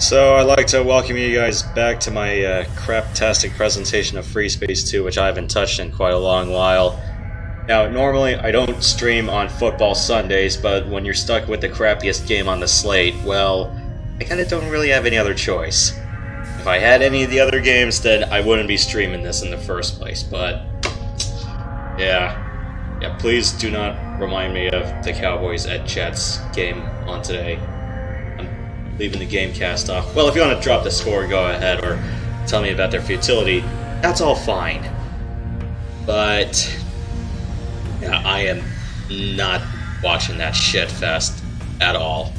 So I'd like to welcome you guys back to my craptastic presentation of FreeSpace 2, which I haven't touched in quite a long while. Now, normally I don't stream on football Sundays, but when you're stuck with the crappiest game on the slate, well, I kinda don't really have any other choice. If I had any of the other games, then I wouldn't be streaming this in the first place, but yeah, please do not remind me of the Cowboys at Jets game on today. Leaving the game cast off. Well, if you want to drop the score, go ahead, or tell me about their futility. That's all fine. But yeah, I am not watching that shit fest at all.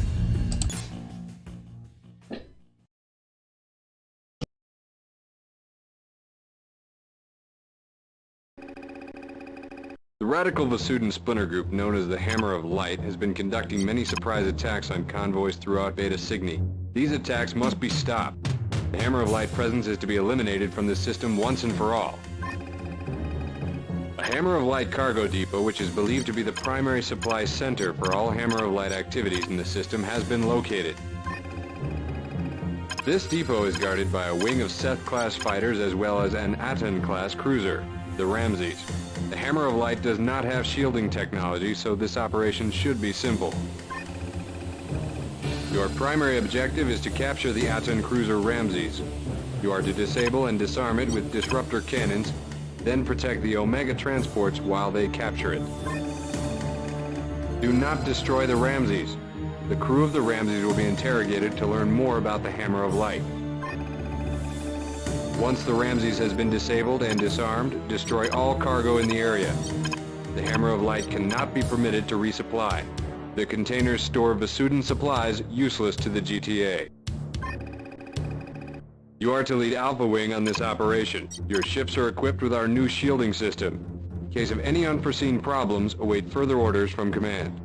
The radical FSOpen splinter group known as the Hammer of Light has been conducting many surprise attacks on convoys throughout Beta Cygni. These attacks must be stopped. The Hammer of Light presence is to be eliminated from the system once and for all. A Hammer of Light cargo depot, which is believed to be the primary supply center for all Hammer of Light activities in the system, has been located. This depot is guarded by a wing of Seth-class fighters as well as an Aten-class cruiser, the Ramses. The Hammer of Light does not have shielding technology, so this operation should be simple. Your primary objective is to capture the Aten cruiser Ramses. You are to disable and disarm it with disruptor cannons, then protect the Omega transports while they capture it. Do not destroy the Ramses. The crew of the Ramses will be interrogated to learn more about the Hammer of Light. Once the Ramses has been disabled and disarmed, destroy all cargo in the area. The Hammer of Light cannot be permitted to resupply. The containers store FSOpen supplies useless to the GTA. You are to lead Alpha Wing on this operation. Your ships are equipped with our new shielding system. In case of any unforeseen problems, await further orders from command.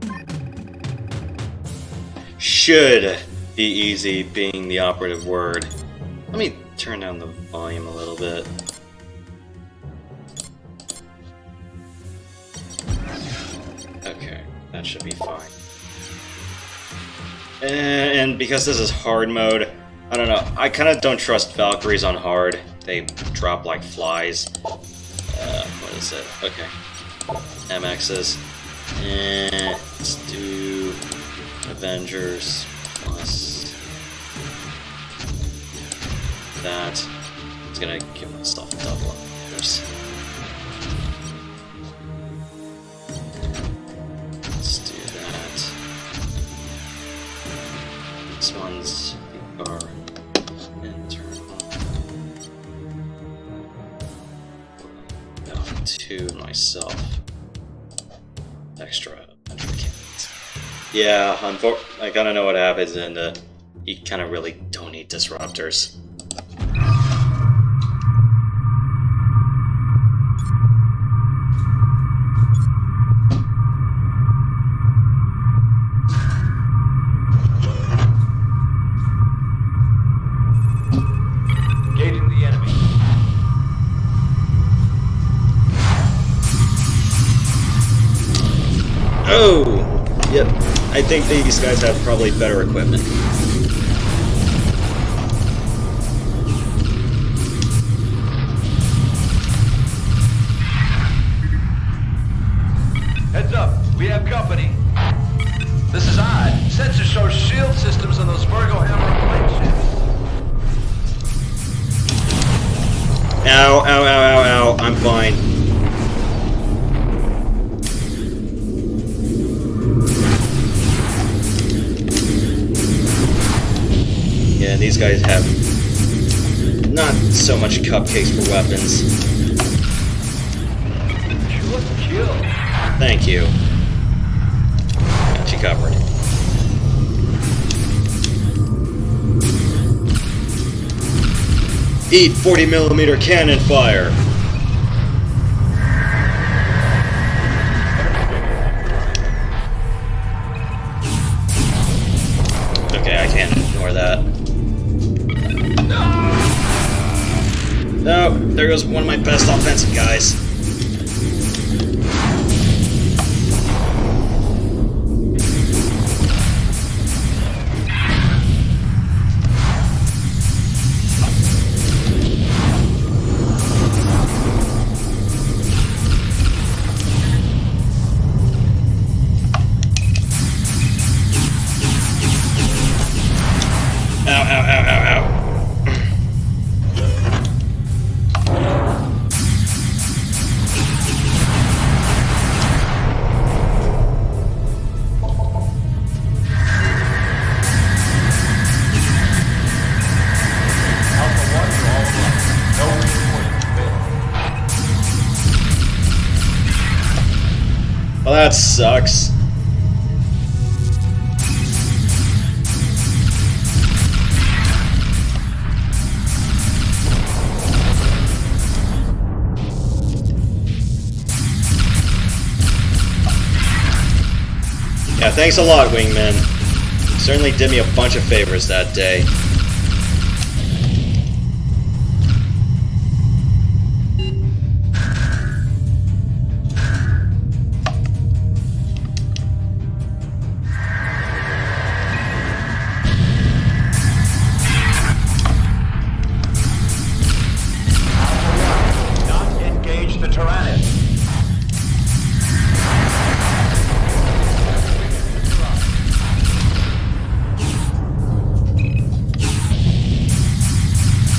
Should be easy being the operative word. Let me turn down the volume a little bit. Okay, that should be fine. And because this is hard mode, I don't know, I kind of don't trust Valkyries on hard. They drop like flies. What is it? Okay. MXs. Let's do Avengers plus that. It's gonna give myself a double up. Let's do that. This one's our internal. Down to myself. Extra cannons. Yeah, I gotta know what happens, and you kind of really don't need disruptors. Oh! Yep. I think these guys have probably better equipment. Heads up, we have company. This is odd. Sensors show shield systems on those Virgo Hammer of Light ships. Ow, ow, ow, ow, ow. I'm fine. Yeah, these guys have not so much cupcakes for weapons. Thank you. Got you covered. Eat 40mm cannon fire! Okay, I can't ignore that. No, there goes one of my best offensive guys. ow. Well, that sucks. Yeah, thanks a lot, Wingman. You certainly did me a bunch of favors that day. Not engage the Tyrannus.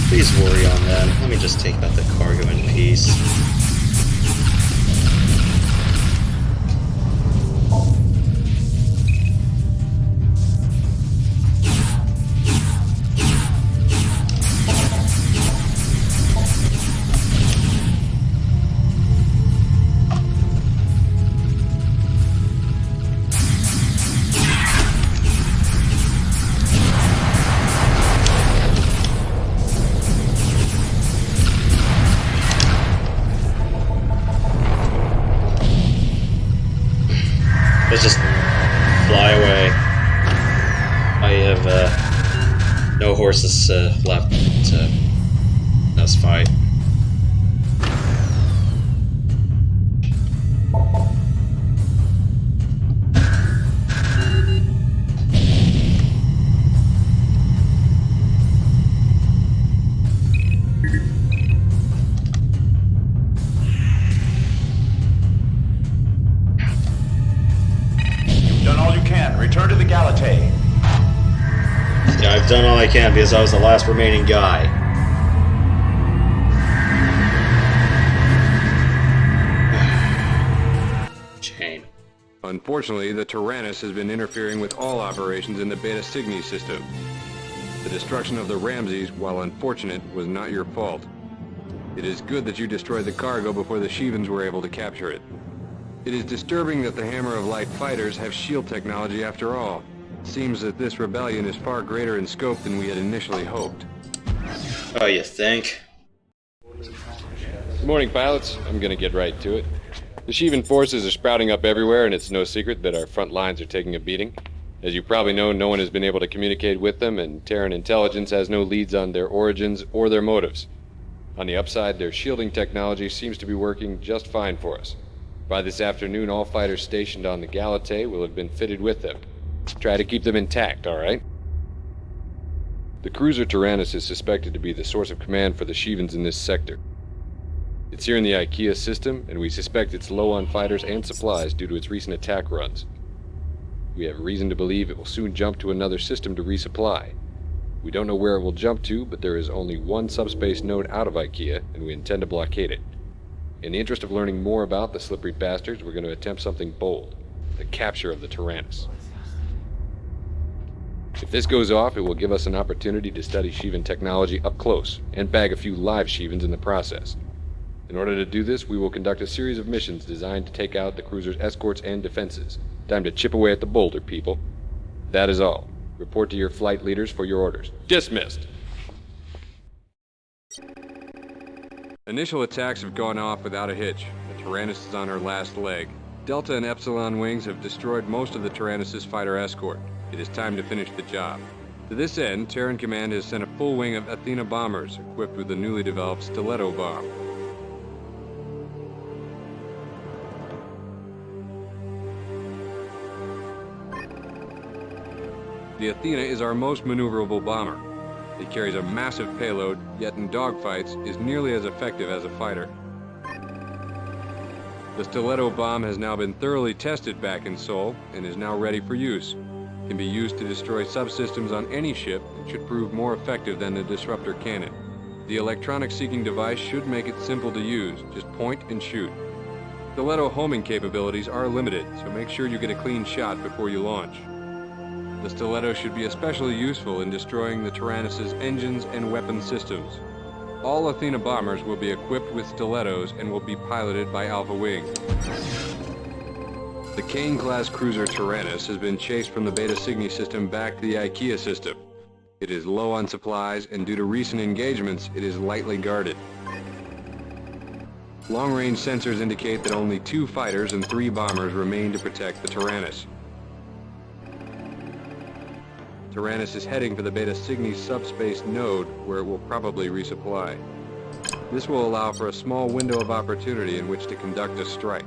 Please worry on them. Let me just take out the cargo in peace. Let's just fly away. I have no horses left to us fight. Return to the Galatay. Yeah, I've done all I can because I was the last remaining guy. Shame. Unfortunately, the Tyrannus has been interfering with all operations in the Beta Cygni system. The destruction of the Ramses, while unfortunate, was not your fault. It is good that you destroyed the cargo before the Shivans were able to capture it. It is disturbing that the Hammer of Light fighters have shield technology after all. It seems that this rebellion is far greater in scope than we had initially hoped. Oh, you think? Good morning, pilots. I'm gonna get right to it. The Shivan forces are sprouting up everywhere, and it's no secret that our front lines are taking a beating. As you probably know, no one has been able to communicate with them, and Terran intelligence has no leads on their origins or their motives. On the upside, their shielding technology seems to be working just fine for us. By this afternoon, all fighters stationed on the Galatay will have been fitted with them. Try to keep them intact, all right? The cruiser Tyrannus is suspected to be the source of command for the Shivans in this sector. It's here in the IKEA system, and we suspect it's low on fighters and supplies due to its recent attack runs. We have reason to believe it will soon jump to another system to resupply. We don't know where it will jump to, but there is only one subspace node out of IKEA, and we intend to blockade it. In the interest of learning more about the slippery bastards, we're going to attempt something bold. The capture of the Tyrannus. If this goes off, it will give us an opportunity to study Shivan technology up close, and bag a few live Shivans in the process. In order to do this, we will conduct a series of missions designed to take out the cruiser's escorts and defenses. Time to chip away at the boulder, people. That is all. Report to your flight leaders for your orders. Dismissed! Initial attacks have gone off without a hitch. The Tyrannus is on her last leg. Delta and Epsilon wings have destroyed most of the Tyrannus' fighter escort. It is time to finish the job. To this end, Terran Command has sent a full wing of Athena bombers, equipped with the newly developed Stiletto bomb. The Athena is our most maneuverable bomber. It carries a massive payload, yet in dogfights is nearly as effective as a fighter. The Stiletto bomb has now been thoroughly tested back in Sol and is now ready for use. can be used to destroy subsystems on any ship and should prove more effective than the disruptor cannon. The electronic seeking device should make it simple to use, just point and shoot. Stiletto homing capabilities are limited, so make sure you get a clean shot before you launch. The Stiletto should be especially useful in destroying the Tyrannus' engines and weapon systems. All Athena bombers will be equipped with Stilettos and will be piloted by Alpha Wing. The Kane-class cruiser Tyrannus has been chased from the Beta Cygni system back to the IKEA system. It is low on supplies, and due to recent engagements, it is lightly guarded. Long-range sensors indicate that only 2 fighters and 3 bombers remain to protect the Tyrannus. Tyrannus is heading for the Beta Cygni subspace node, where it will probably resupply. This will allow for a small window of opportunity in which to conduct a strike.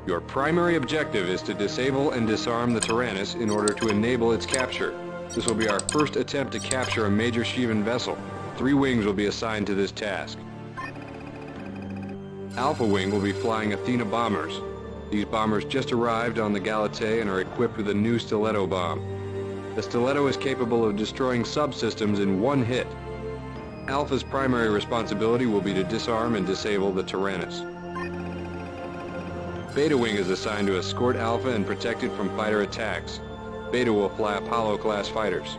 Your primary objective is to disable and disarm the Tyrannus in order to enable its capture. This will be our first attempt to capture a major Shivan vessel. 3 wings will be assigned to this task. Alpha Wing will be flying Athena bombers. These bombers just arrived on the Galatei and are equipped with a new Stiletto bomb. The Stiletto is capable of destroying subsystems in 1 hit. Alpha's primary responsibility will be to disarm and disable the Tyrannus. Beta Wing is assigned to escort Alpha and protect it from fighter attacks. Beta will fly Apollo-class fighters.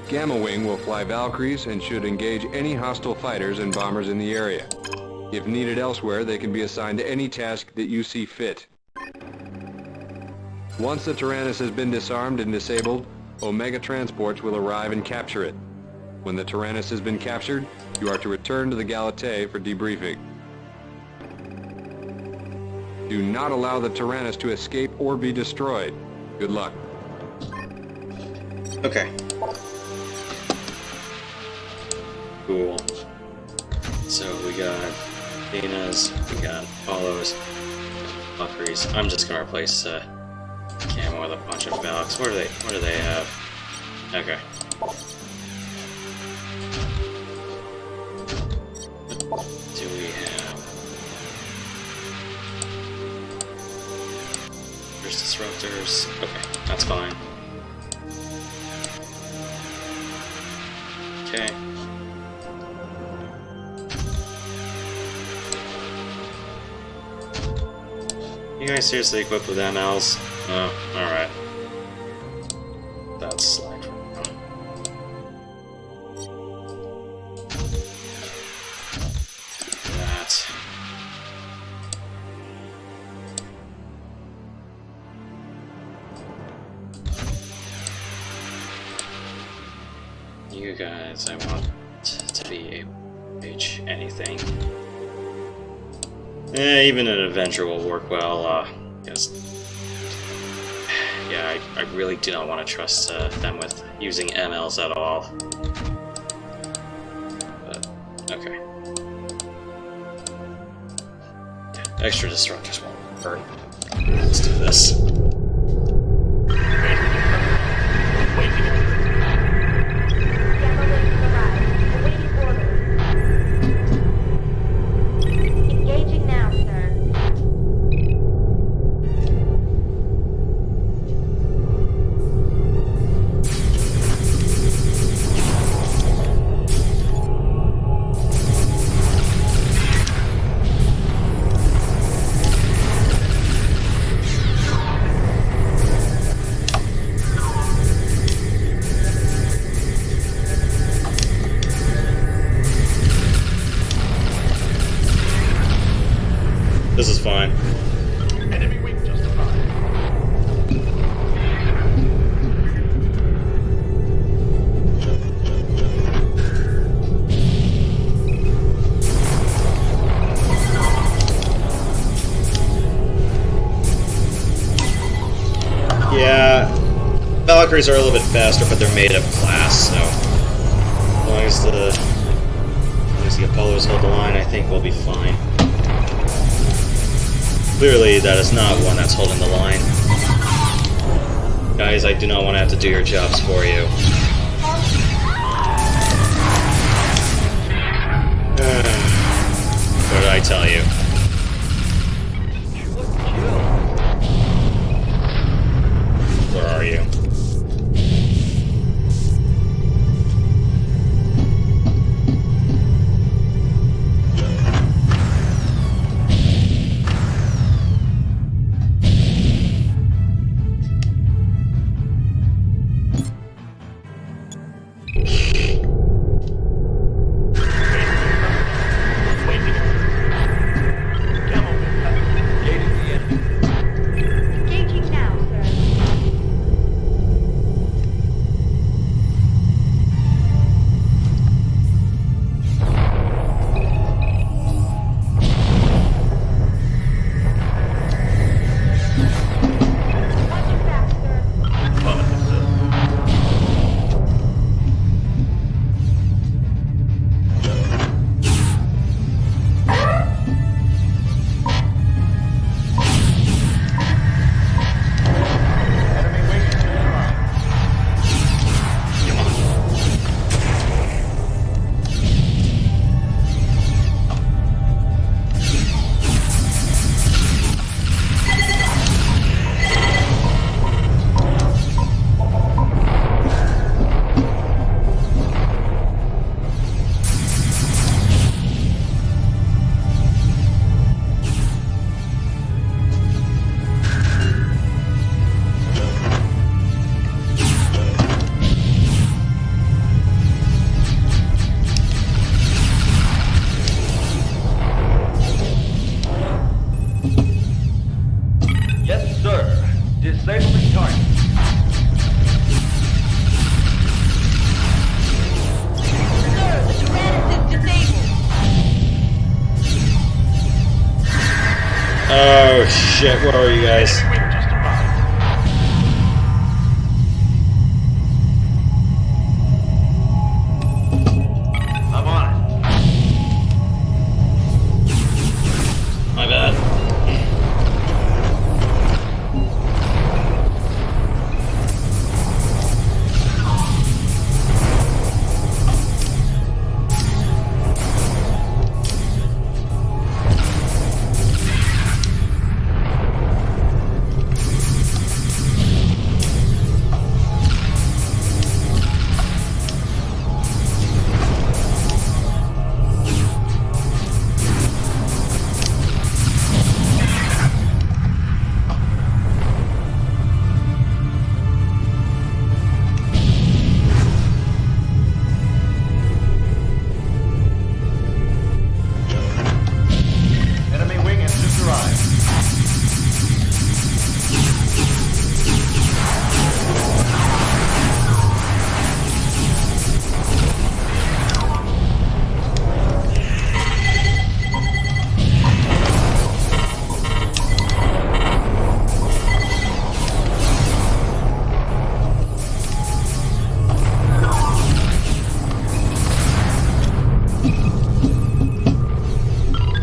Gamma Wing will fly Valkyries and should engage any hostile fighters and bombers in the area. If needed elsewhere, they can be assigned to any task that you see fit. Once the Tyrannus has been disarmed and disabled, Omega transports will arrive and capture it. When the Tyrannus has been captured, you are to return to the Galatei for debriefing. Do not allow the Tyrannus to escape or be destroyed. Good luck. Okay. Cool. So we got Athenas, we got Apollos, Valkyries. I'm just gonna replace Camo with a bunch of Valks. What do they have? Okay. What do we have? There's disruptors. Okay, that's fine. Okay. You guys seriously equipped with MLs? Oh, alright. That's slide. That. You guys, I want to be able to reach anything. Even an Avenger will work well. Yes. Yeah, I really do not want to trust them with using MLs at all. But, okay. Yeah, extra disruptors won't hurt. Let's do this. This is fine. Enemy wing justified. Yeah, Valkyries are a little bit faster, but they're made of glass, so as long as the Apollos hold the line, I think we'll be fine. Clearly, that is not one that's holding the line. Guys, I do not want to have to do your jobs for you. What did I tell you? Yes, sir. Disabling target. Sir, the Tyrannus is disabled. Oh shit, where are you guys? Enemy wing just arrived. I'm on it. My bad. Enemy wing has just arrived.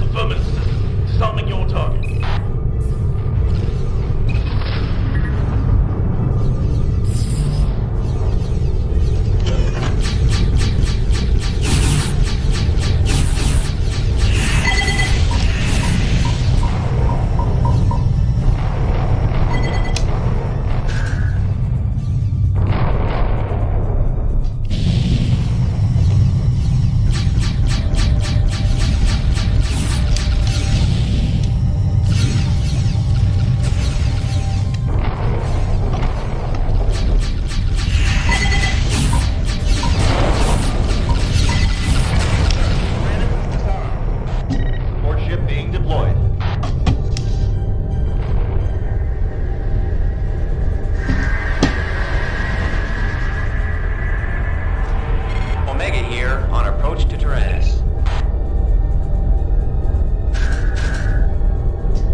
Affirmative. Something your target. Support ship being deployed. Omega here, on approach to Tyrannus.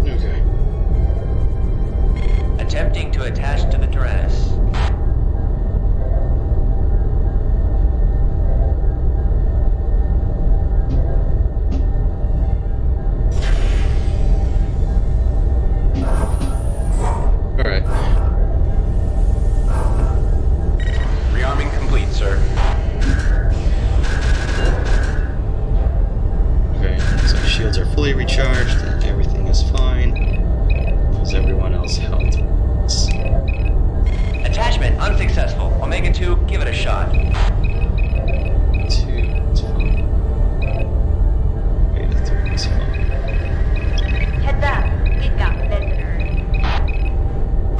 Okay. Attempting to attach to the Tyrannus. Alright. Rearming complete, sir. Okay, so shields are fully recharged and everything is fine. Is everyone else health? Attachment unsuccessful. Omega 2, give it a shot. 2, it's fine. Beta 3 is fine. Heads up, we've got visitors.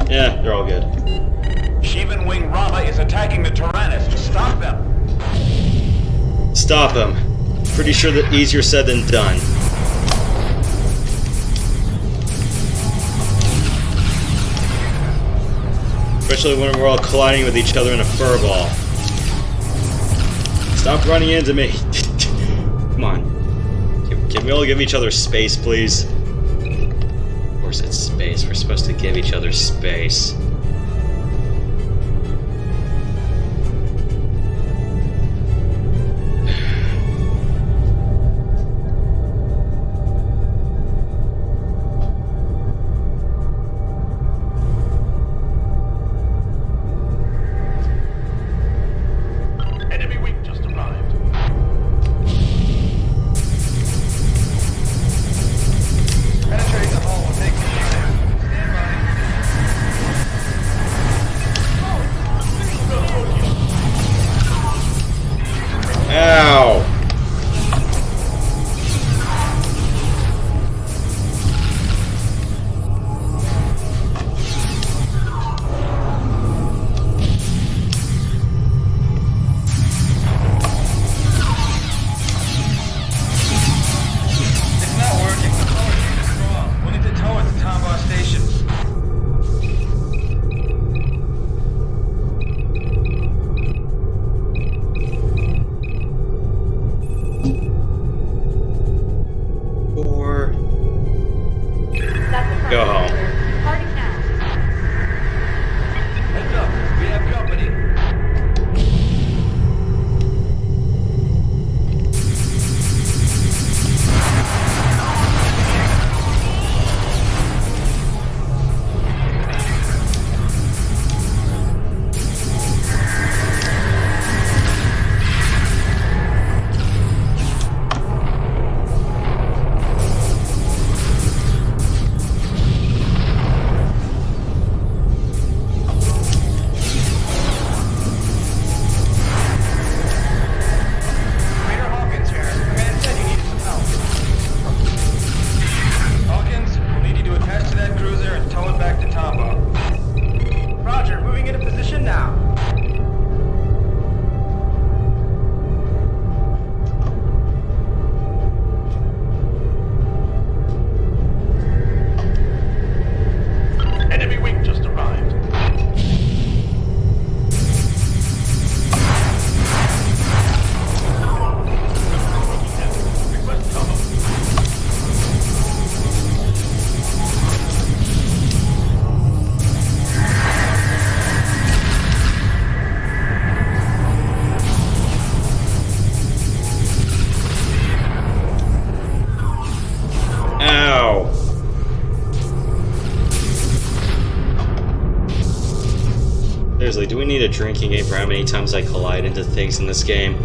Yeah, they're all good. Shivan Wing Rama is attacking the Tyrannus. Stop them. Stop him. Pretty sure that easier said than done. Especially when we're all colliding with each other in a furball. Stop running into me. Come on. Can we all give each other space, please? Of course it's space. We're supposed to give each other space. Enemy wing just arrived. Penetrate the hull will take some time. Stand by. Seriously, do we need a drinking game for how many times I collide into things in this game?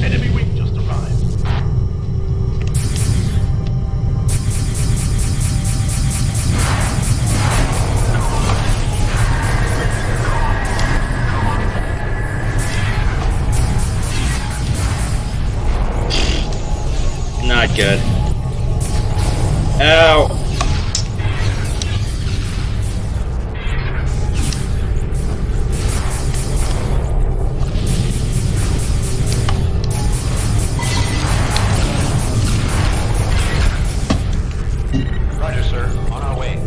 Enemy wing just arrived. Not good. Ow! Roger, sir. On our way.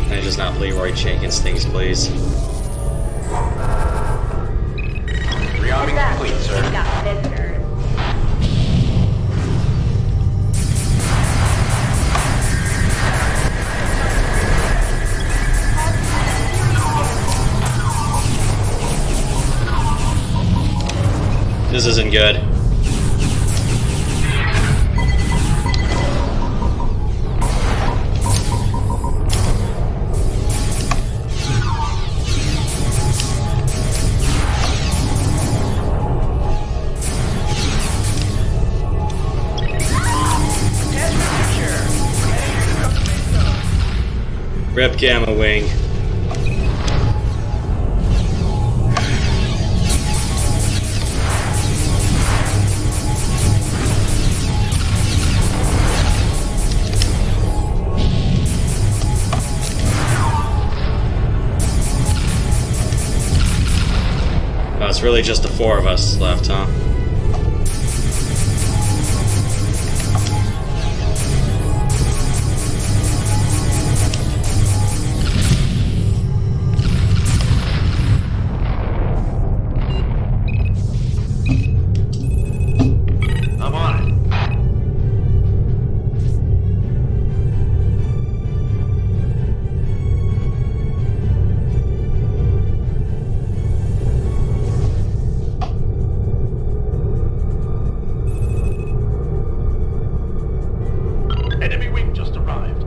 Can I just not Leroy Jenkins things, please? Rearming Heads up. complete, We've sir. got visitors. This isn't good. Rep Gamma Wing. Oh, it's really just the four of us left, huh? I'm on it. Enemy wing just arrived.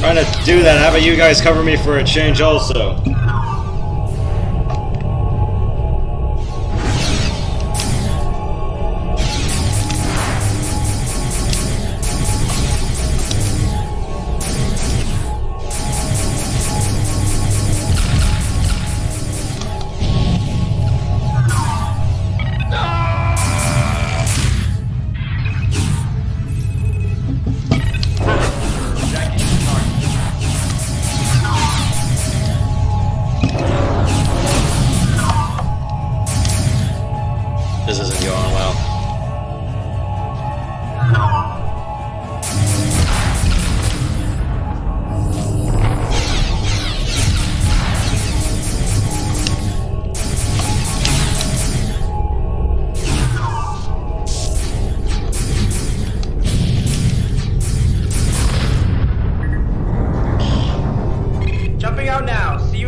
Trying to do that. How about you guys cover me for a change also?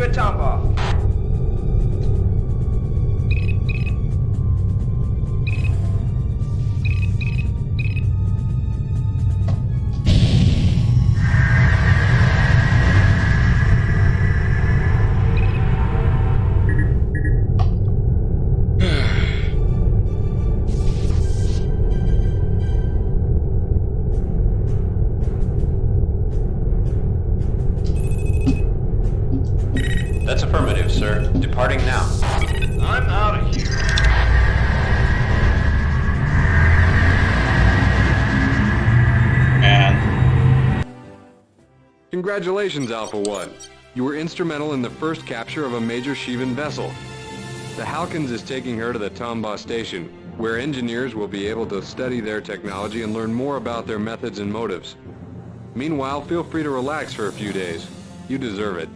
at Tombaugh. That's affirmative, sir. Departing now. I'm out of here. Man. Congratulations, Alpha 1. You were instrumental in the first capture of a major Shivan vessel. The Halkins is taking her to the Tombaugh station, where engineers will be able to study their technology and learn more about their methods and motives. Meanwhile, feel free to relax for a few days. You deserve it.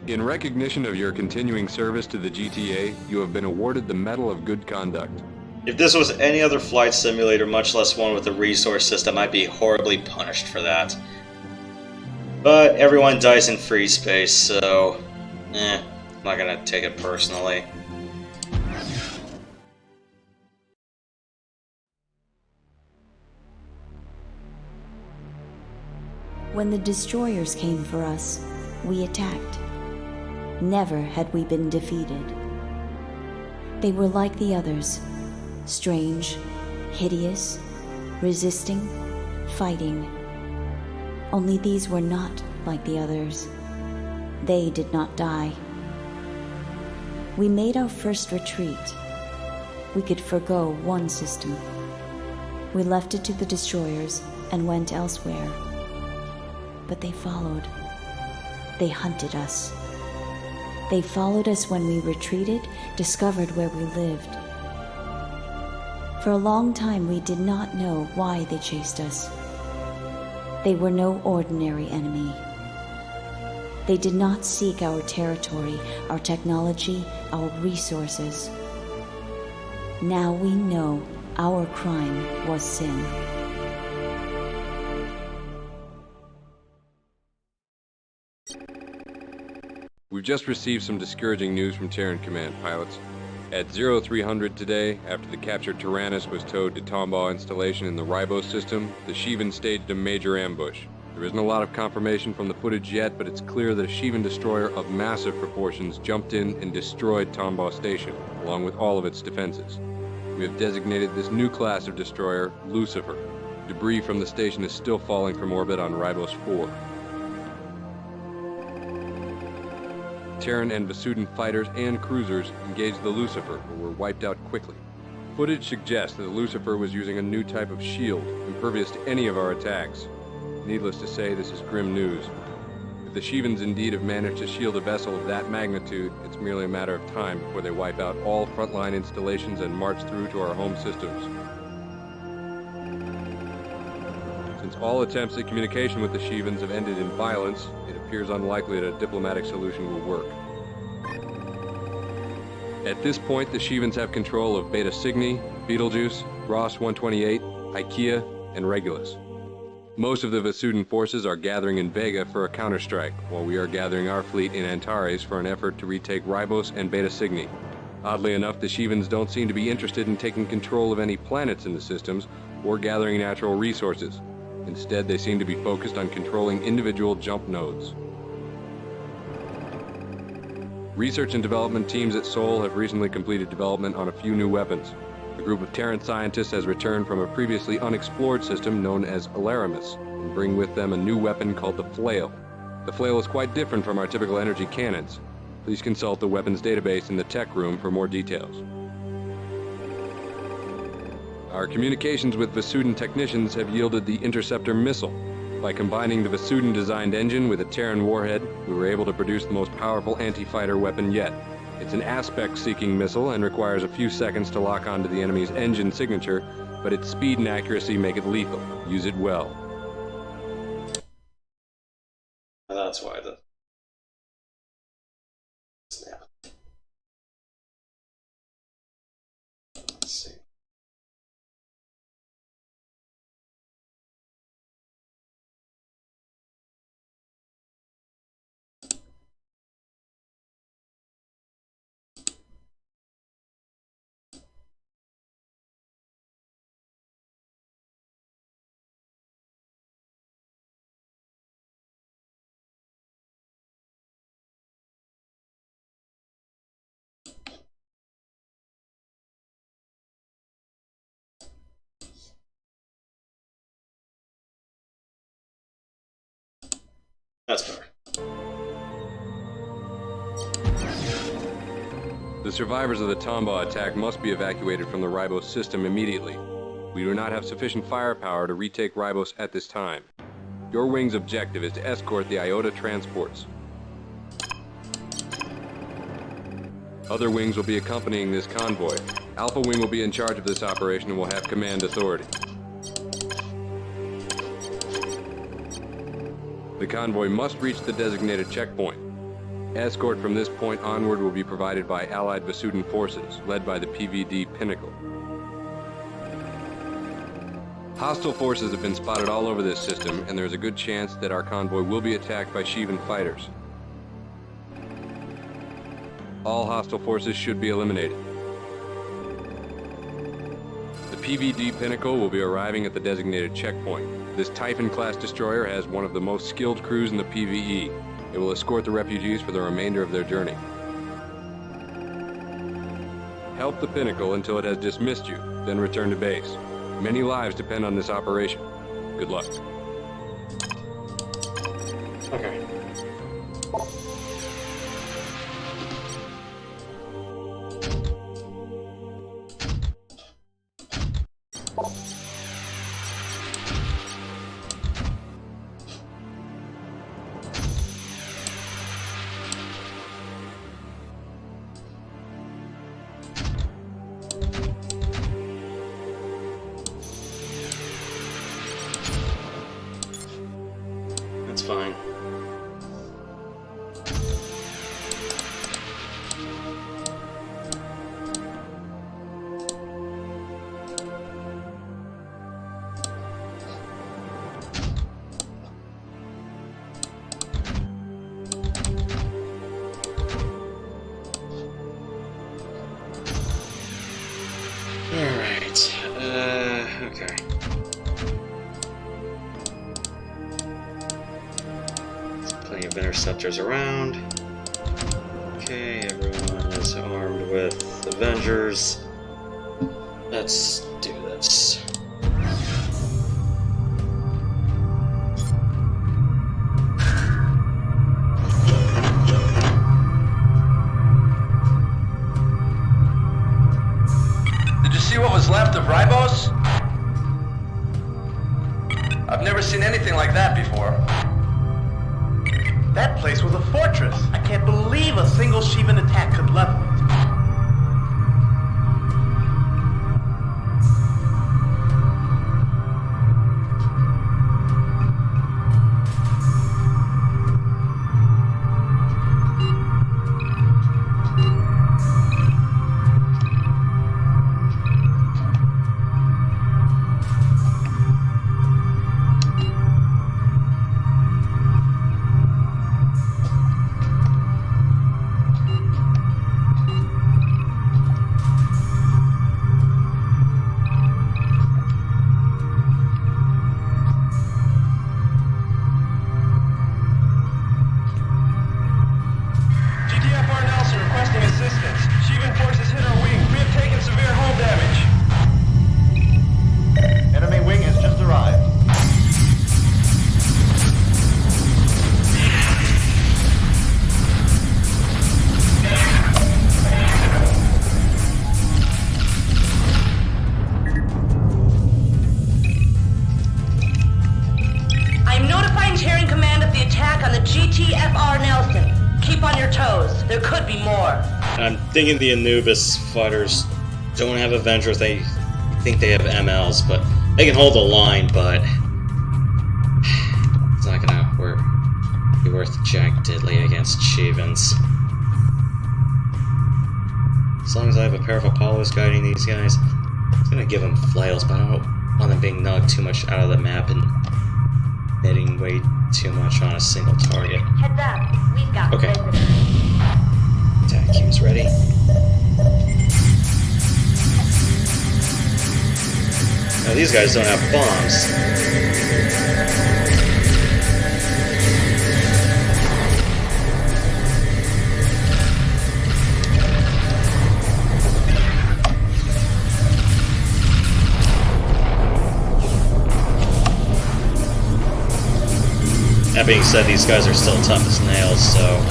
In recognition of your continuing service to the GTA, you have been awarded the Medal of Good Conduct. If this was any other flight simulator, much less one with a resource system, I'd be horribly punished for that. But everyone dies in FreeSpace, so... I'm not gonna take it personally. When the destroyers came for us, we attacked. Never had we been defeated. They were like the others, strange, hideous, resisting, fighting. Only these were not like the others. They did not die. We made our first retreat. We could forgo one system. We left it to the destroyers and went elsewhere. But they followed. They hunted us. They followed us when we retreated, discovered where we lived. For a long time we did not know why they chased us. They were no ordinary enemy. They did not seek our territory, our technology, our resources. Now we know our crime was sin. We've just received some discouraging news from Terran Command pilots. At 0300 today, after the captured Tyrannus was towed to Tombaugh installation in the Ribos system, the Shivan staged a major ambush. There isn't a lot of confirmation from the footage yet, but it's clear that a Shivan destroyer of massive proportions jumped in and destroyed Tombaugh station, along with all of its defenses. We have designated this new class of destroyer Lucifer. Debris from the station is still falling from orbit on Ribos 4. Terran and Vasudan fighters and cruisers engaged the Lucifer, but were wiped out quickly. Footage suggests that the Lucifer was using a new type of shield, impervious to any of our attacks. Needless to say, this is grim news. If the Shivans indeed have managed to shield a vessel of that magnitude, it's merely a matter of time before they wipe out all frontline installations and march through to our home systems. Since all attempts at communication with the Shivans have ended in violence, it appears unlikely that a diplomatic solution will work. At this point, the Shivans have control of Beta Cygni, Betelgeuse, Ross 128, Ikea, and Regulus. Most of the Vasudan forces are gathering in Vega for a counterstrike, while we are gathering our fleet in Antares for an effort to retake Ribos and Beta Cygni. Oddly enough, the Shivans don't seem to be interested in taking control of any planets in the systems or gathering natural resources. Instead, they seem to be focused on controlling individual jump nodes. Research and development teams at Sol have recently completed development on a few new weapons. A group of Terran scientists has returned from a previously unexplored system known as Alaramis, and bring with them a new weapon called the Flail. The Flail is quite different from our typical energy cannons. Please consult the weapons database in the tech room for more details. Our communications with Vasudan technicians have yielded the Interceptor missile. By combining the Vasudan-designed engine with a Terran warhead, we were able to produce the most powerful anti-fighter weapon yet. It's an aspect-seeking missile and requires a few seconds to lock onto the enemy's engine signature, but its speed and accuracy make it lethal. Use it well. That's why the... Snap. Let's see. That's better. The survivors of the Tombaugh attack must be evacuated from the Ribos system immediately. We do not have sufficient firepower to retake Ribos at this time. Your wing's objective is to escort the Iota transports. Other wings will be accompanying this convoy. Alpha Wing will be in charge of this operation and will have command authority. The convoy must reach the designated checkpoint. Escort from this point onward will be provided by Allied Vasudan forces, led by the PVD Pinnacle. Hostile forces have been spotted all over this system, and there's a good chance that our convoy will be attacked by Shivan fighters. All hostile forces should be eliminated. The PVD Pinnacle will be arriving at the designated checkpoint. This Typhon-class destroyer has one of the most skilled crews in the PVE. It will escort the refugees for the remainder of their journey. Help the Pinnacle until it has dismissed you, then return to base. Many lives depend on this operation. Good luck. Okay. That's fine. Alright, okay. Plenty of interceptors around. Okay, everyone is armed with Avengers. Let's do this. Did you see what was left of Ribos? I've never seen anything like that before. That place was a fortress. I can't believe a single Shivan attack could level it. There could be more. I'm thinking the Anubis fighters don't have Avengers. They think they have MLs, but they can hold the line, but it's not gonna be worth jack diddly against Shivans. As long as I have a pair of Apollos guiding these guys, it's gonna give them flails, but I don't want them being knocked too much out of the map and hitting way too much on a single target. Heads up, we've got Okay. visitors. Attack queue's ready. Now these guys don't have bombs. That being said, these guys are still tough as nails, so...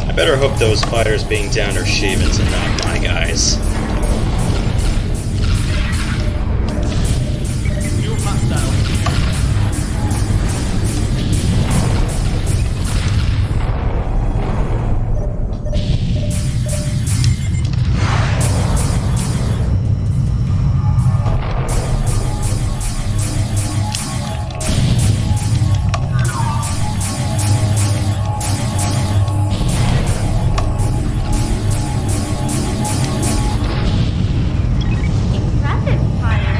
I better hope those fighters being down are Shevens and not my guys. New hostile. Impressive, pilot.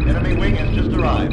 Enemy wing has just arrived.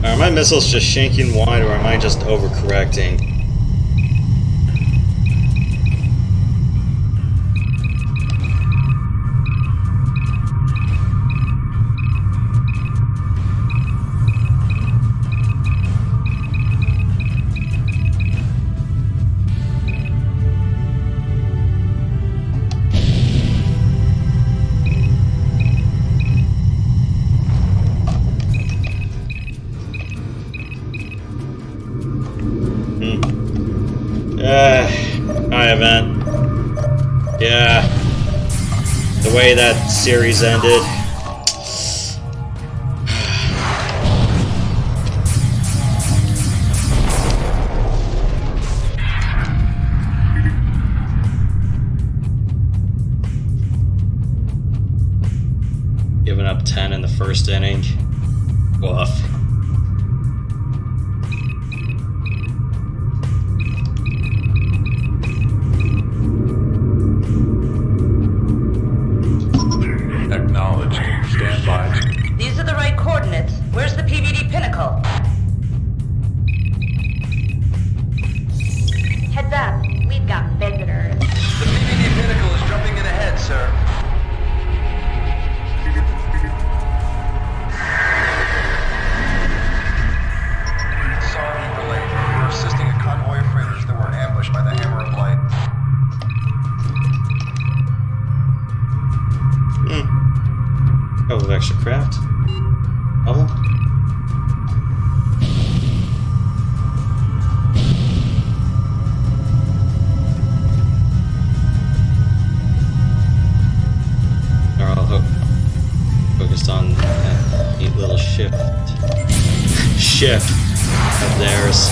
Are my missiles just shanking wide, or am I just overcorrecting? Hi, Event. Yeah. The way that series ended. Giving up 10 in the first inning. Woof. Acknowledged. Stand by. These are the right coordinates. Where's the PVD pinnacle? Heads up. We've got visitors. The PVD pinnacle is jumping in ahead, sir. Sorry, relay. We're assisting a convoy of freighters that were ambushed by the Hammer of Light. Couple of extra craft. Bubble. Or I'll focused on that neat little shift of theirs.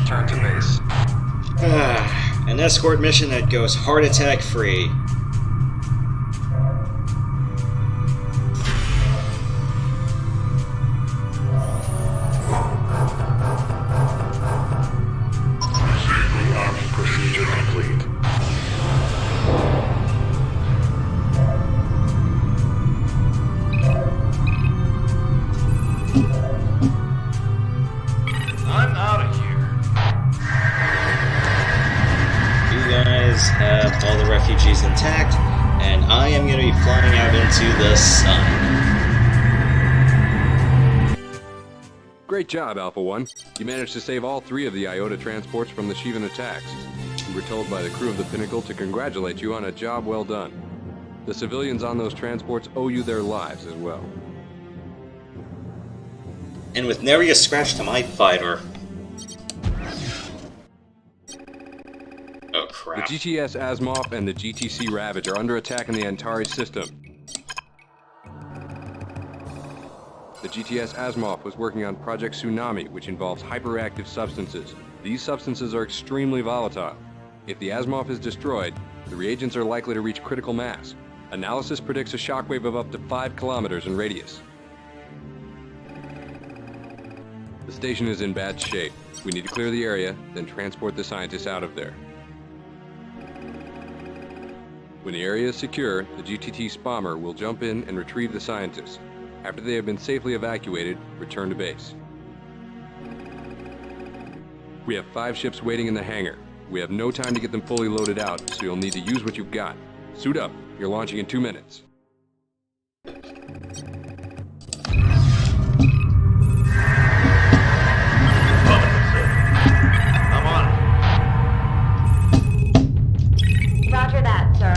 return to base. An escort mission that goes heart attack free. Procedure complete. I'm out of here. You guys have all the refugees intact, and I am going to be flying out into the sun. Great job, Alpha 1. You managed to save all 3 of the IOTA transports from the Shivan attacks. We were told by the crew of the Pinnacle to congratulate you on a job well done. The civilians on those transports owe you their lives as well. And with nary a scratch to my fighter. Oh The crap. GTS Asimov and the GTC Ravage are under attack in the Antares system. The GTS Asimov was working on Project Tsunami, which involves hyperreactive substances. These substances are extremely volatile. If the Asimov is destroyed, the reagents are likely to reach critical mass. Analysis predicts a shockwave of up to 5 kilometers in radius. The station is in bad shape. We need to clear the area, then transport the scientists out of there. When the area is secure, the GTT Spommer will jump in and retrieve the scientists. After they have been safely evacuated, return to base. We have 5 ships waiting in the hangar. We have no time to get them fully loaded out, so you'll need to use what you've got. Suit up. You're launching in 2 minutes. I'm on it. Roger that, sir.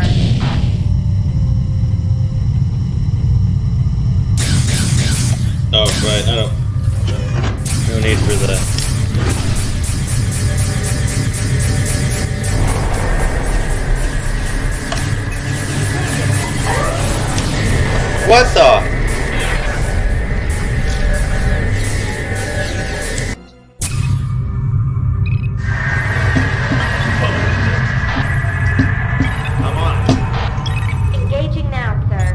Oh, right, I don't... No need for that. What the? I'm on it. Engaging now, sir.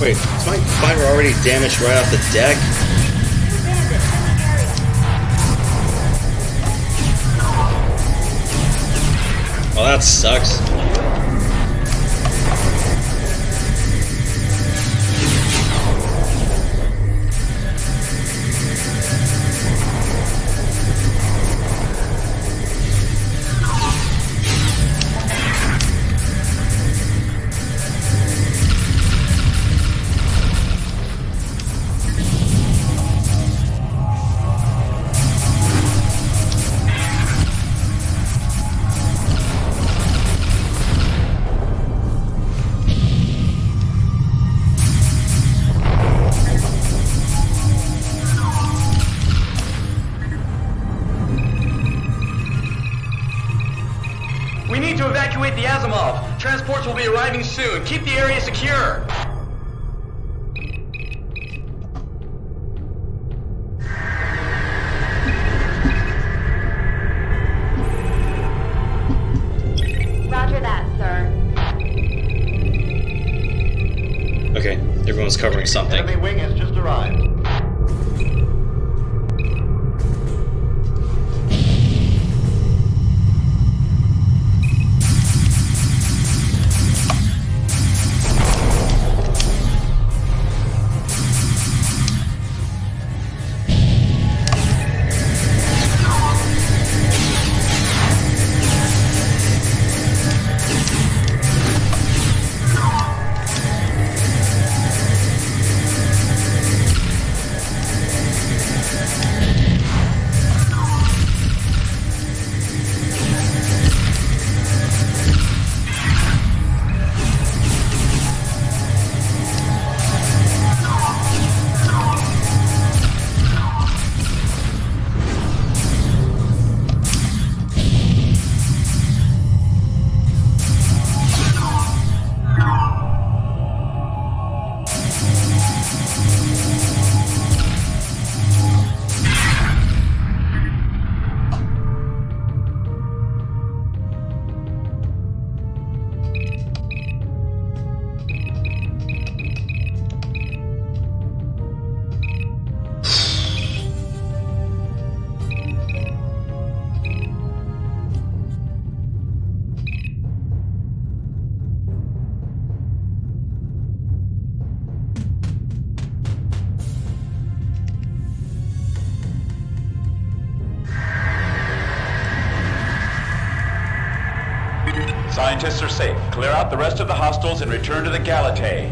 Wait, is my fighter already damaged right off the deck? Well, that sucks. We need to evacuate the Asimov. Transports will be arriving soon. Keep the area secure. Roger that, sir. Okay, everyone's covering something. Enemy wing has just arrived. Scientists are safe. Clear out the rest of the hostiles and return to the Galatay.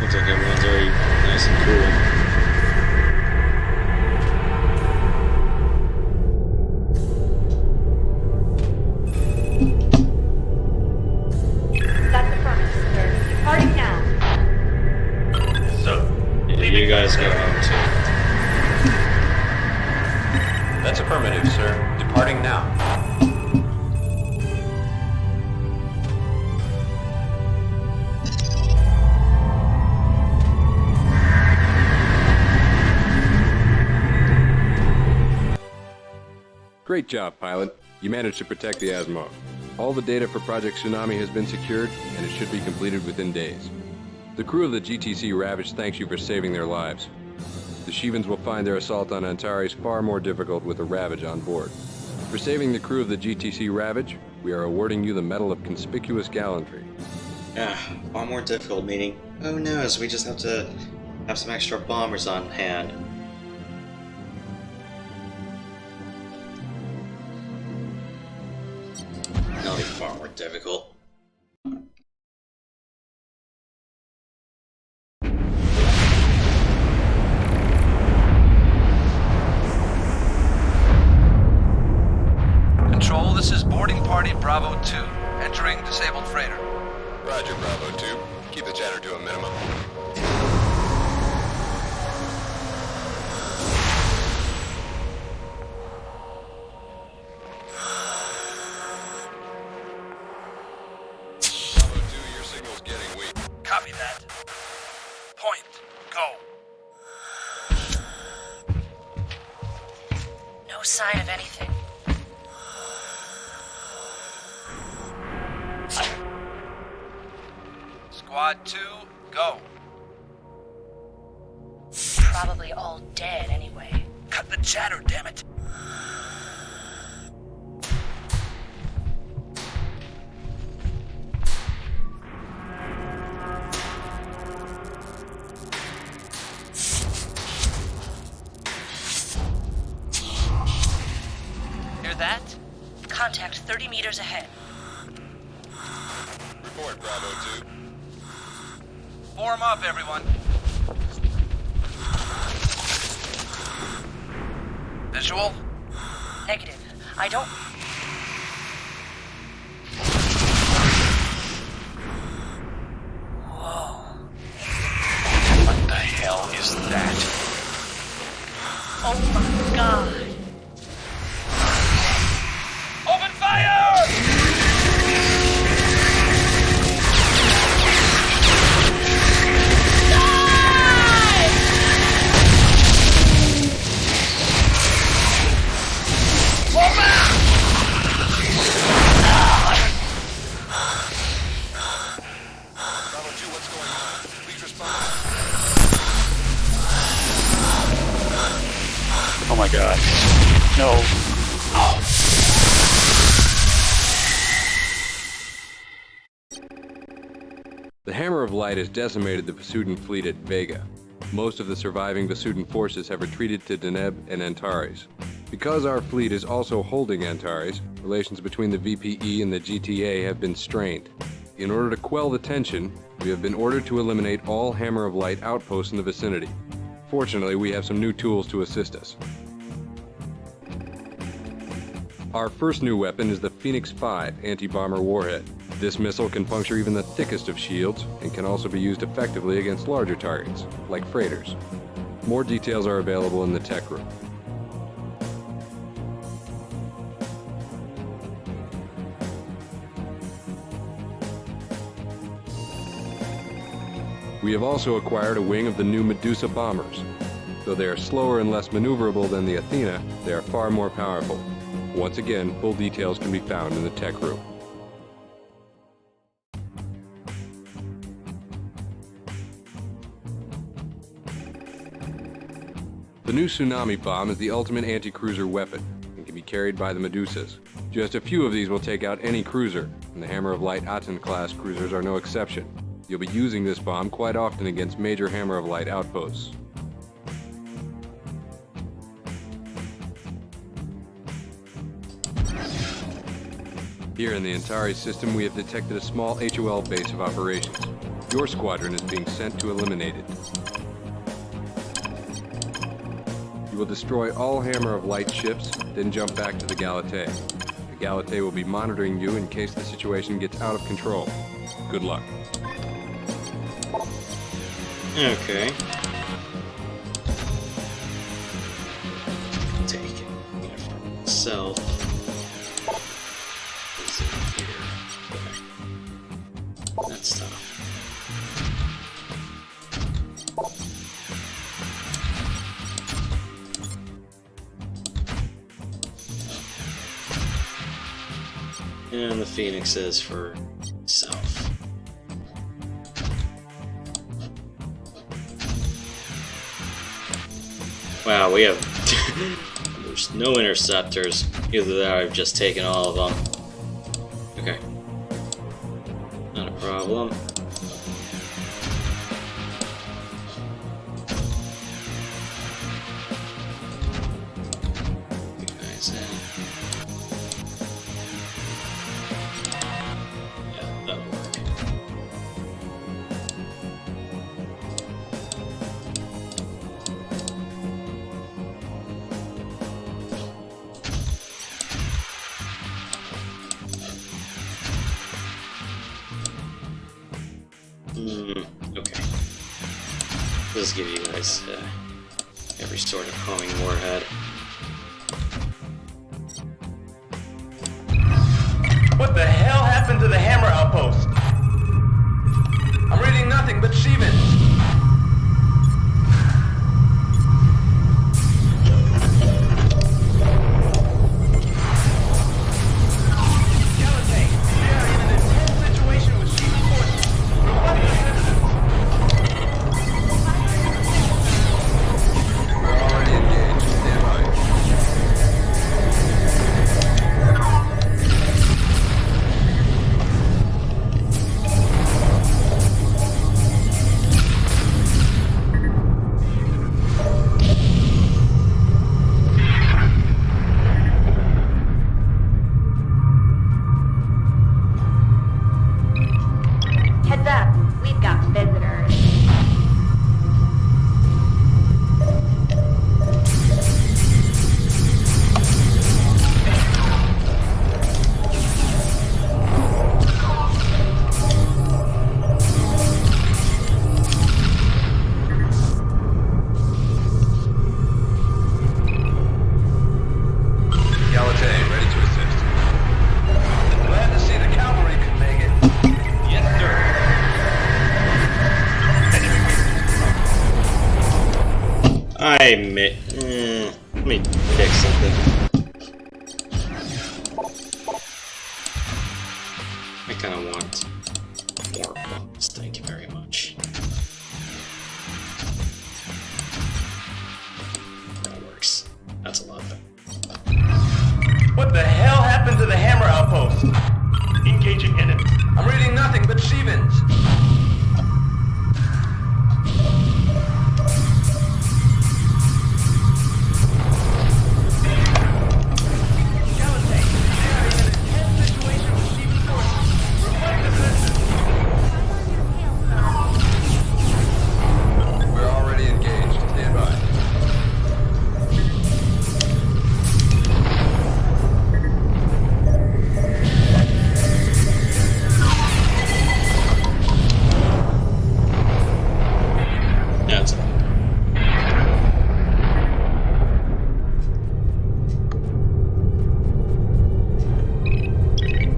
Looks like everyone's already nice and cool. That's affirmative, sir. Departing now. So, You guys go home too. That's affirmative, sir. Departing now. Great job, pilot. You managed to protect the Asimov. All the data for Project Tsunami has been secured, and it should be completed within days. The crew of the GTC Ravage thanks you for saving their lives. The Shivans will find their assault on Antares far more difficult with the Ravage on board. For saving the crew of the GTC Ravage, we are awarding you the Medal of Conspicuous Gallantry. Far more difficult, meaning, who knows, we just have to have some extra bombers on hand. That'll be far more difficult. Control, this is boarding party Bravo 2. Entering disabled freighter. Roger, Bravo 2. Keep the chatter to a minimum. Bravo 2, your signal's getting weak. Copy that. Point. Go. No sign of anything. Squad 2, go. Probably all dead anyway. Cut the chatter, damn it. Hear that? Contact 30 meters ahead. Report, Bravo 2. Form up, everyone. Visual? Negative. I don't... Whoa. What the hell is that? Oh my god. Open fire! Bravo 2, what's going on? Please respond. oh my god. No. The Hammer of Light has decimated the Vasudan fleet at Vega. Most of the surviving Vasudan forces have retreated to Deneb and Antares. Because our fleet is also holding Antares, relations between the VPE and the GTA have been strained. In order to quell the tension, we have been ordered to eliminate all Hammer of Light outposts in the vicinity. Fortunately, we have some new tools to assist us. Our first new weapon is the Phoenix 5 anti-bomber warhead. This missile can puncture even the thickest of shields and can also be used effectively against larger targets, like freighters. More details are available in the tech room. We have also acquired a wing of the new Medusa bombers. Though they are slower and less maneuverable than the Athena, they are far more powerful. Once again, full details can be found in the tech room. The new Tsunami bomb is the ultimate anti-cruiser weapon and can be carried by the Medusas. Just a few of these will take out any cruiser, and the Hammer of Light Aten-class cruisers are no exception. You'll be using this bomb quite often against major Hammer of Light outposts. Here in the Antares system, we have detected a small HOL base of operations. Your squadron is being sent to eliminate it. You will destroy all Hammer of Light ships, then jump back to the Galatée. The Galatée will be monitoring you in case the situation gets out of control. Good luck. Okay. Take it for myself. Is it here? Okay. That's tough. And the Phoenix is for south. Wow, we have... There's no interceptors. Either that or I've just taken all of them. Okay. Not a problem. You guys in. Yeah, that'll work. Okay. Let's give you guys every sort of homing warhead. What the hell happened to the Hammer outpost? I'm reading nothing but Siemens. Galatée, we are in an intense situation with Siemens forces. Request assistance. We're already engaged. Stand by. Heads up, we've got visitors. Galatée, ready to assist. Glad to see the cavalry could make it. Yes, sir. Let me fix something. I kind of want more bombs. Thank you very much. That works. That's a lot better. What the hell happened to the Hammer outpost? Engaging enemy. I'm reading nothing but Siemens. Galatée, we are in an intense situation with Siemens forces. Request assistance. We're already engaged. Stand by. That's it.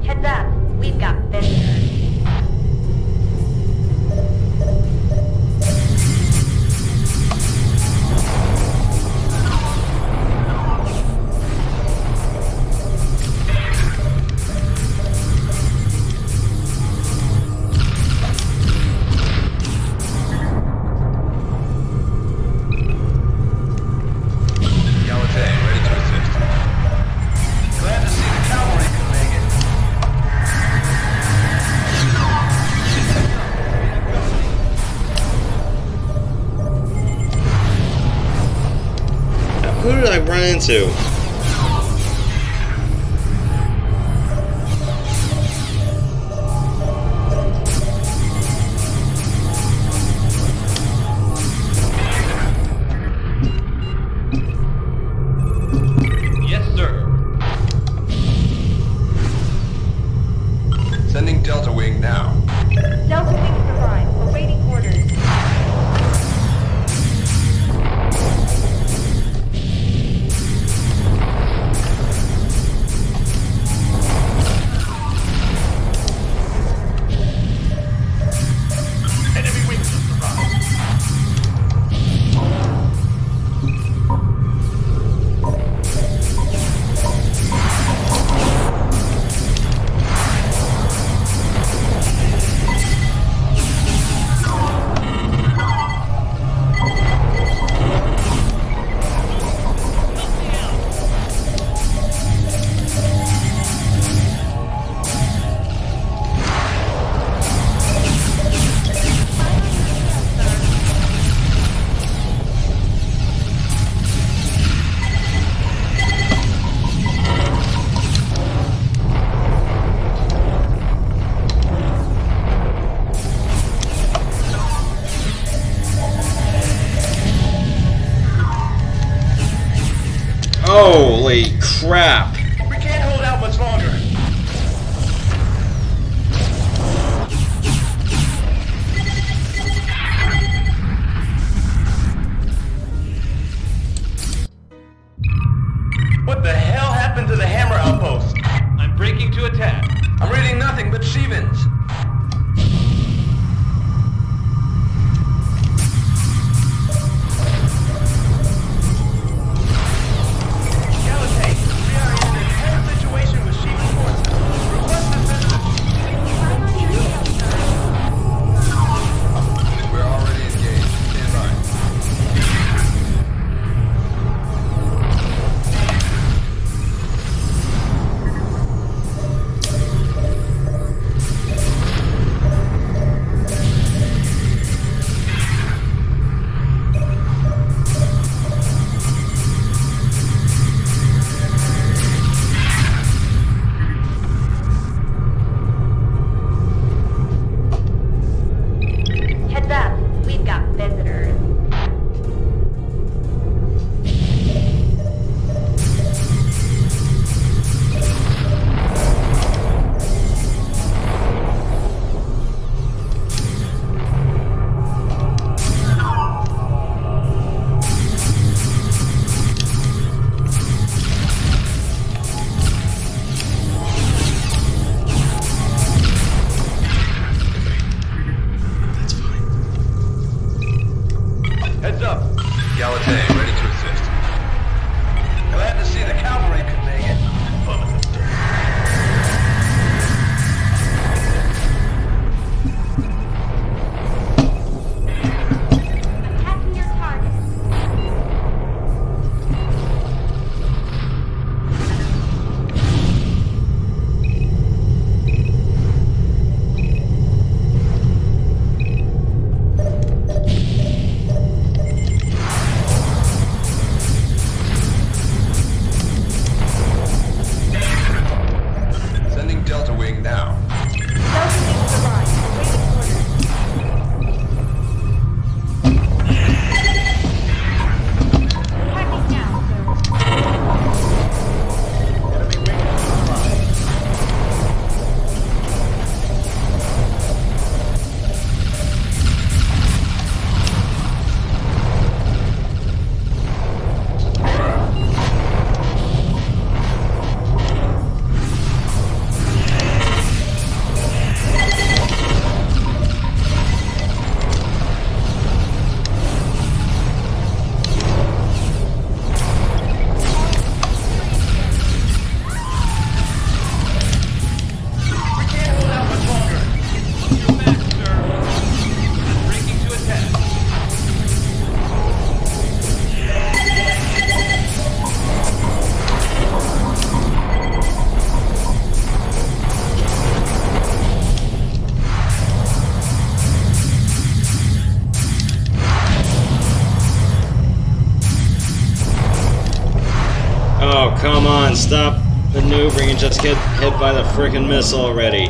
Heads up, we've got visitors. Galatée, ready to assist. Glad to see the cavalry could make it. Now, who did I run into? Holy crap! We can't hold out much longer. What the hell happened to the hammer outpost? I'm breaking to attack. I'm reading nothing but Stevens. Galatay, we are in an intense situation with Stevens forces. Request assistance. We're already engaged. Stand by. Heads up, we've got visitors. Heads up. Galatay, ready to assist. Glad to see the cavalry could make it. Attacking your target. Sending Delta Wing now. Delta Wings arrived. Awaiting orders. Attacking now, sir. Enemy wings arrived. We can't hold out much longer. You're back, sir. I'm breaking to attack. Oh, come on, stop maneuvering and just get hit by the frickin' missile already.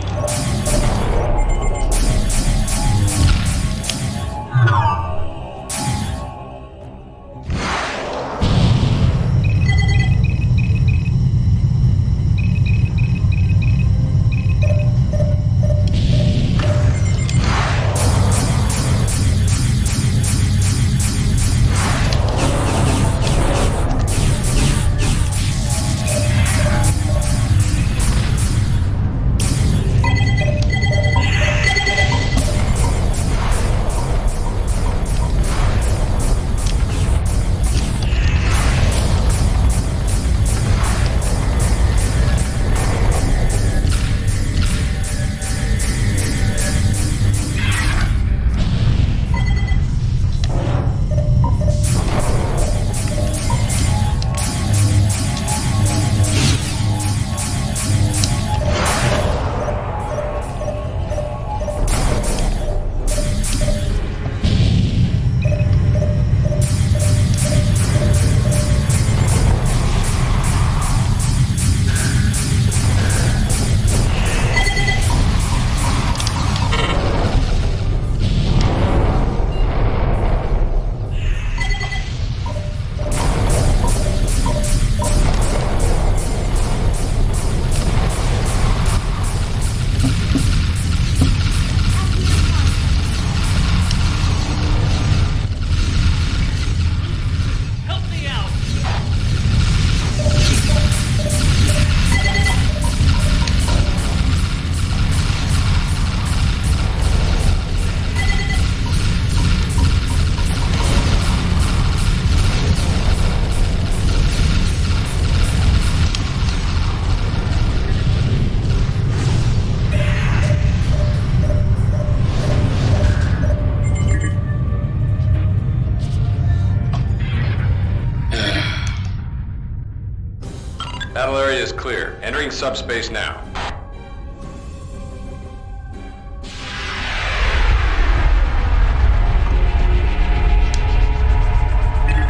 Entering subspace now.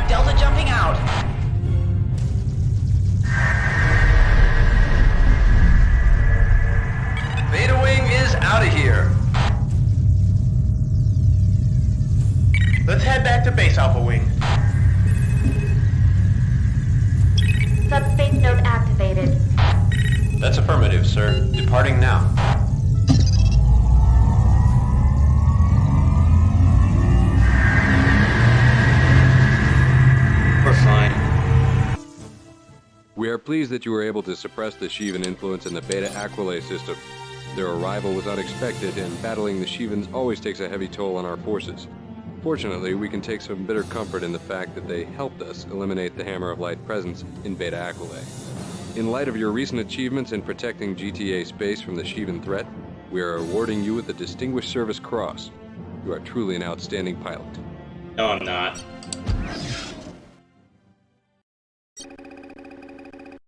Delta jumping out. Beta Wing is out of here. Let's head back to base, Alpha Wing. Subspace node activated. That's affirmative, sir. Departing now. We're fine. We are pleased that you were able to suppress the Shivan influence in the Beta Aquila system. Their arrival was unexpected, and battling the Shivans always takes a heavy toll on our forces. Fortunately, we can take some bitter comfort in the fact that they helped us eliminate the Hammer of Light presence in Beta Aquila. In light of your recent achievements in protecting GTA space from the Shivan threat, we are awarding you with the Distinguished Service Cross. You are truly an outstanding pilot. No, I'm not.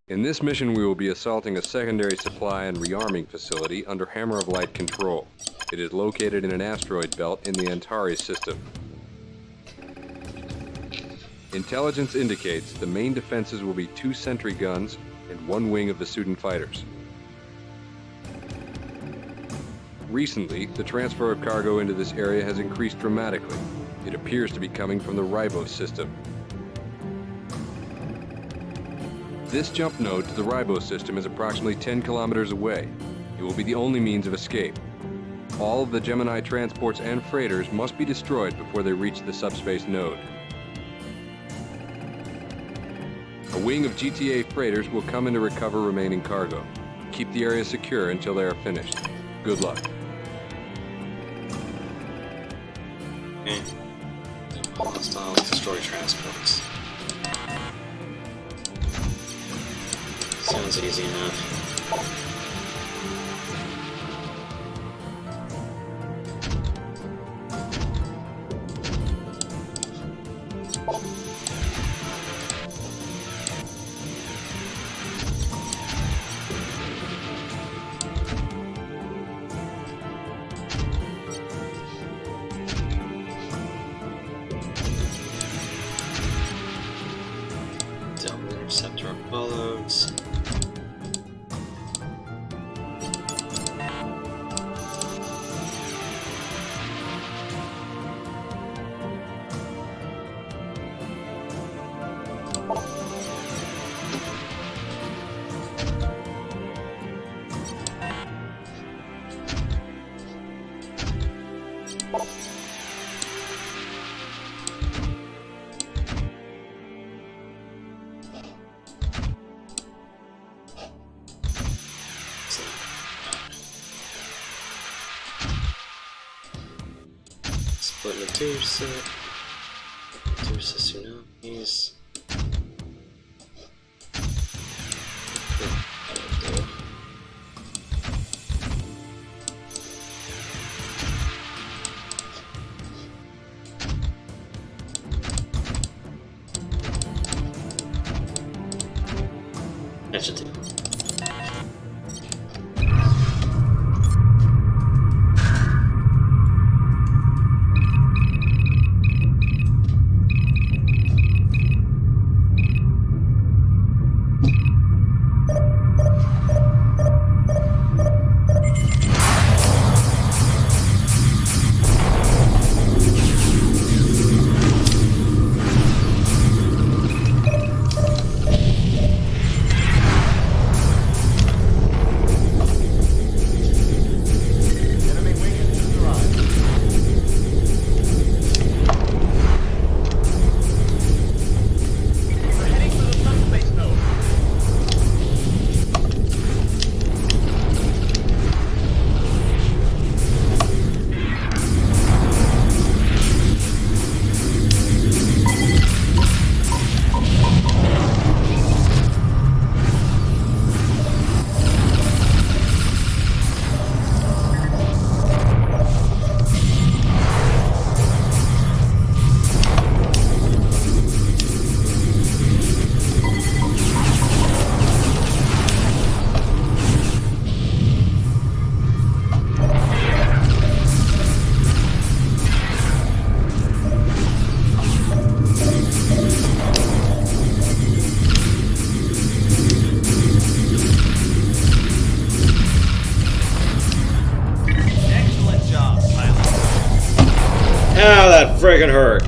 In this mission, we will be assaulting a secondary supply and rearming facility under Hammer of Light control. It is located in an asteroid belt in the Antares system. Intelligence indicates the main defenses will be 2 sentry guns and 1 wing of the student fighters. Recently, the transfer of cargo into this area has increased dramatically. It appears to be coming from the Ribos system. This jump node to the Ribos system is approximately 10 kilometers away. It will be the only means of escape. All of the Gemini transports and freighters must be destroyed before they reach the subspace node. A wing of GTA freighters will come in to recover remaining cargo. Keep the area secure until they are finished. Good luck. Okay. Hostile destroy transports. Sounds easy enough. Delta Interceptor Apollos. Split Medusa. Medusa tsunamis. That'll do. That should do. friggin' hurt.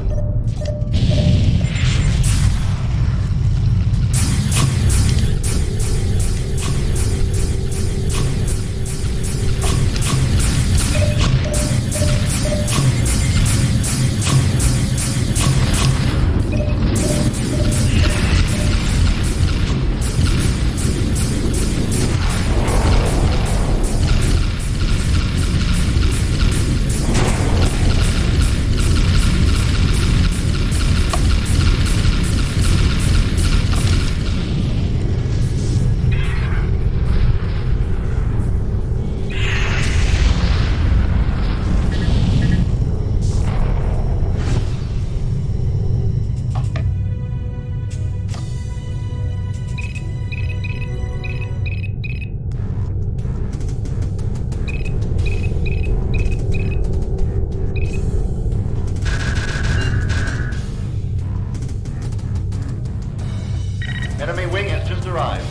Enemy wing has just arrived.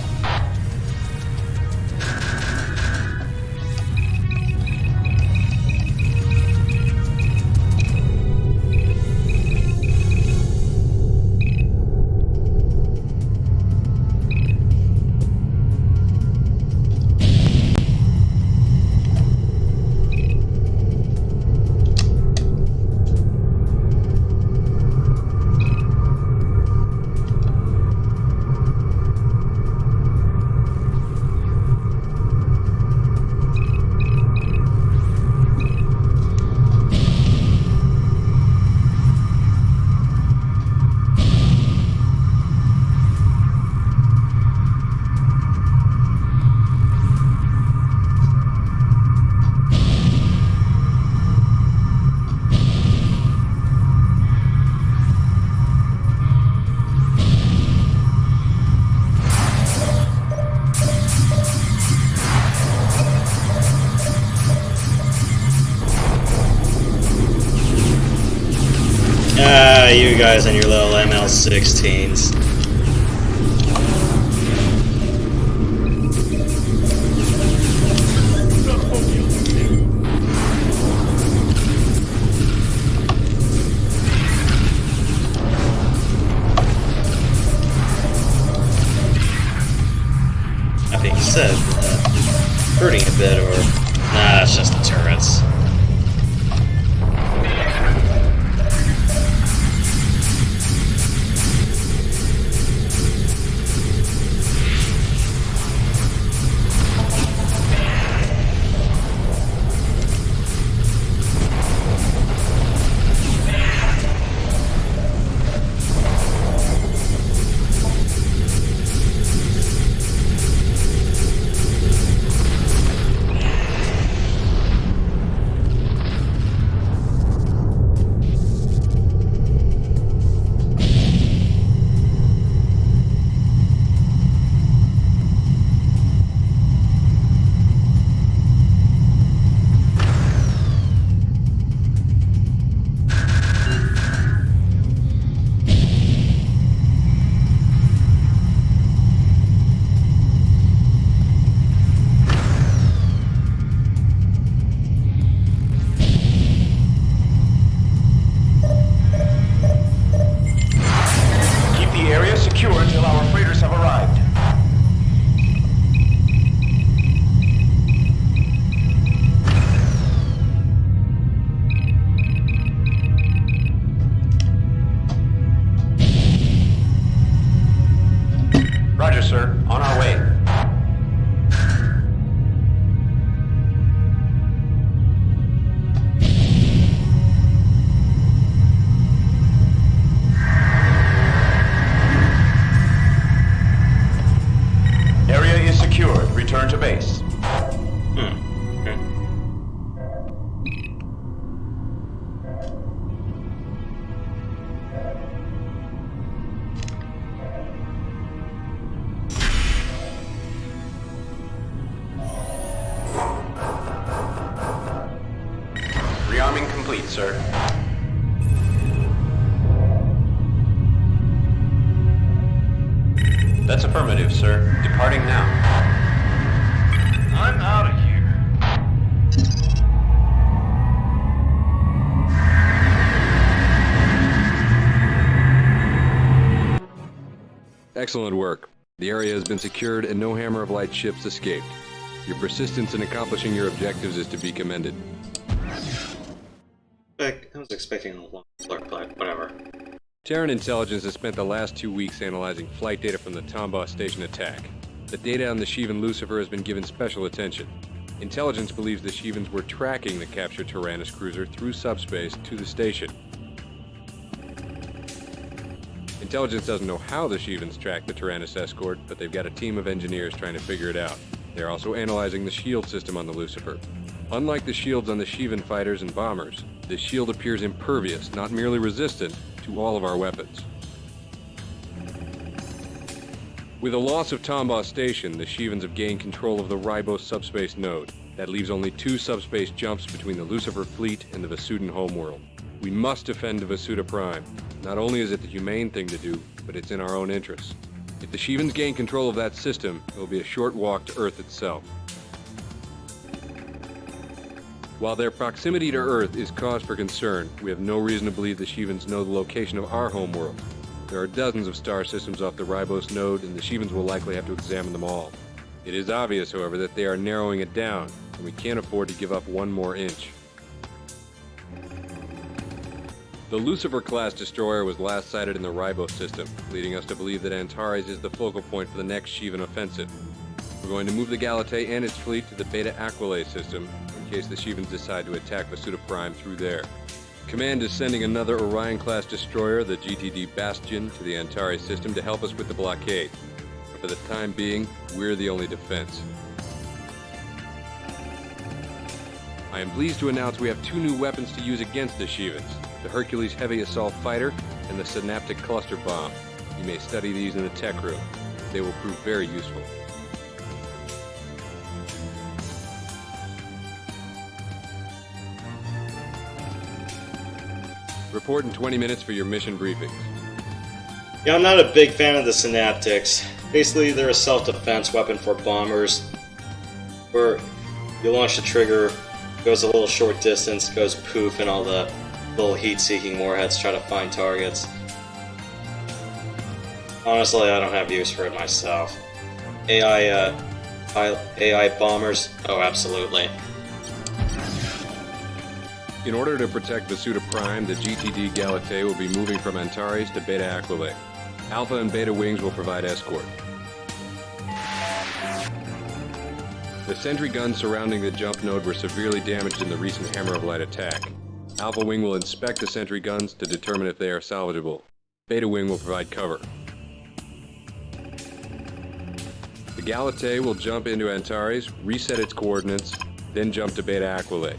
You guys and your little ML16s. That being said, hurting a bit, or nah, it's just the turrets. Roger, sir. On our way. Area is secured. Return to base. Rearming complete, sir. That's affirmative, sir. Departing now. I'm out of here. Excellent work. The area has been secured and no Hammer of Light ships escaped. Your persistence in accomplishing your objectives is to be commended. I was expecting a long alert, but whatever. Terran intelligence has spent the last 2 weeks analyzing flight data from the Tombaugh station attack. The data on the Shivan Lucifer has been given special attention. Intelligence believes the Shivans were tracking the captured Tyrannus cruiser through subspace to the station. Intelligence doesn't know how the Shivans tracked the Tyrannus escort, but they've got a team of engineers trying to figure it out. They're also analyzing the shield system on the Lucifer. Unlike the shields on the Shivan fighters and bombers, this shield appears impervious, not merely resistant, to all of our weapons. With the loss of Tombaugh Station, the Shivans have gained control of the Ribos subspace node. That leaves only 2 subspace jumps between the Lucifer fleet and the Vasudan homeworld. We must defend Vasuda Prime. Not only is it the humane thing to do, but it's in our own interests. If the Shivans gain control of that system, it will be a short walk to Earth itself. While their proximity to Earth is cause for concern, we have no reason to believe the Shivans know the location of our homeworld. There are dozens of star systems off the Ribos node, and the Shivans will likely have to examine them all. It is obvious, however, that they are narrowing it down, and we can't afford to give up 1 more inch. The Lucifer-class destroyer was last sighted in the Ribos system, leading us to believe that Antares is the focal point for the next Shivan offensive. We're going to move the Galatei and its fleet to the Beta Aquilae system, in case the Shivans decide to attack Vasuda Prime through there. Command is sending another Orion-class destroyer, the GTD Bastion, to the Antares system to help us with the blockade. But for the time being, we're the only defense. I am pleased to announce we have 2 new weapons to use against the Shivans, the Hercules Heavy Assault Fighter and the Synaptic Cluster Bomb. You may study these in the tech room. They will prove very useful. Report in 20 minutes for your mission briefings. Yeah, I'm not a big fan of the Synaptics. Basically, they're a self-defense weapon for bombers, where you launch the trigger, goes a little short distance, goes poof, and all the little heat-seeking warheads try to find targets. Honestly, I don't have use for it myself. AI bombers? Oh, absolutely. In order to protect Vasuda Prime, the GTD Galatei will be moving from Antares to Beta Aquilae. Alpha and Beta wings will provide escort. The sentry guns surrounding the jump node were severely damaged in the recent Hammer of Light attack. Alpha wing will inspect the sentry guns to determine if they are salvageable. Beta wing will provide cover. The Galatei will jump into Antares, reset its coordinates, then jump to Beta Aquilae.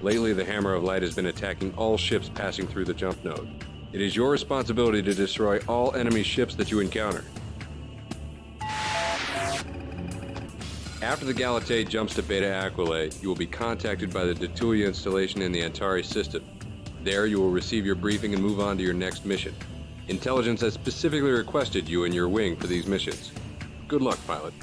Lately, the Hammer of Light has been attacking all ships passing through the jump node. It is your responsibility to destroy all enemy ships that you encounter. After the Galatei jumps to Beta Aquilae, you will be contacted by the Detulia installation in the Antares system. There, you will receive your briefing and move on to your next mission. Intelligence has specifically requested you and your wing for these missions. Good luck, pilot.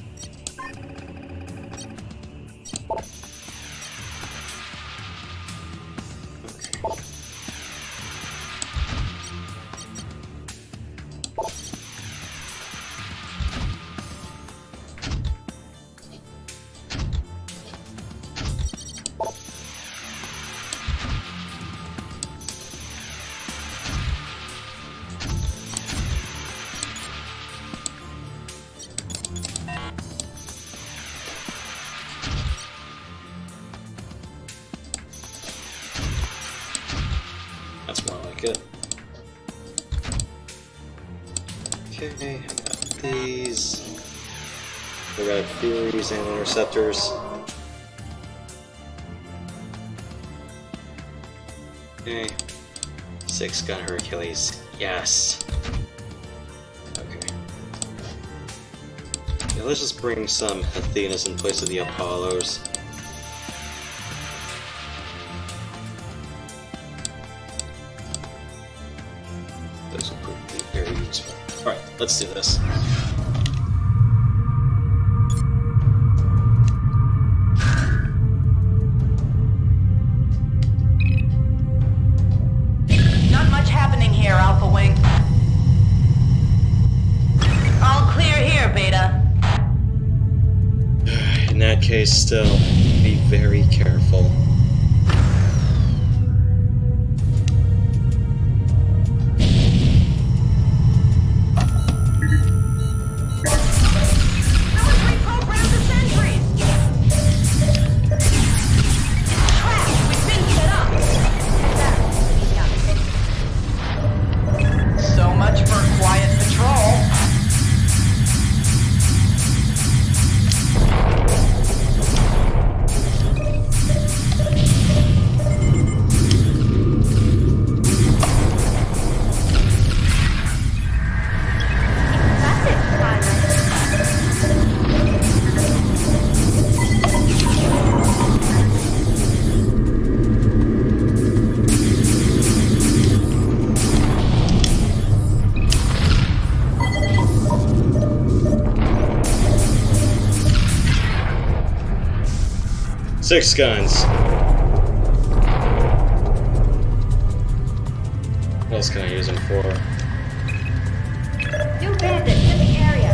That's more like it. Okay, I got these. We got Furies and Interceptors. Okay. 6-gun Hercules. Yes. Okay. Yeah, let's just bring some Athenas in place of the Apollos. Those will prove to be very useful. Alright, let's do this. Not much happening here, Alpha Wing. All stay still. Be very careful. Military programs for centuries! Traps! We've been set up! So much for quiet patrol. Six guns. What else can I use them for? New bandits in the area.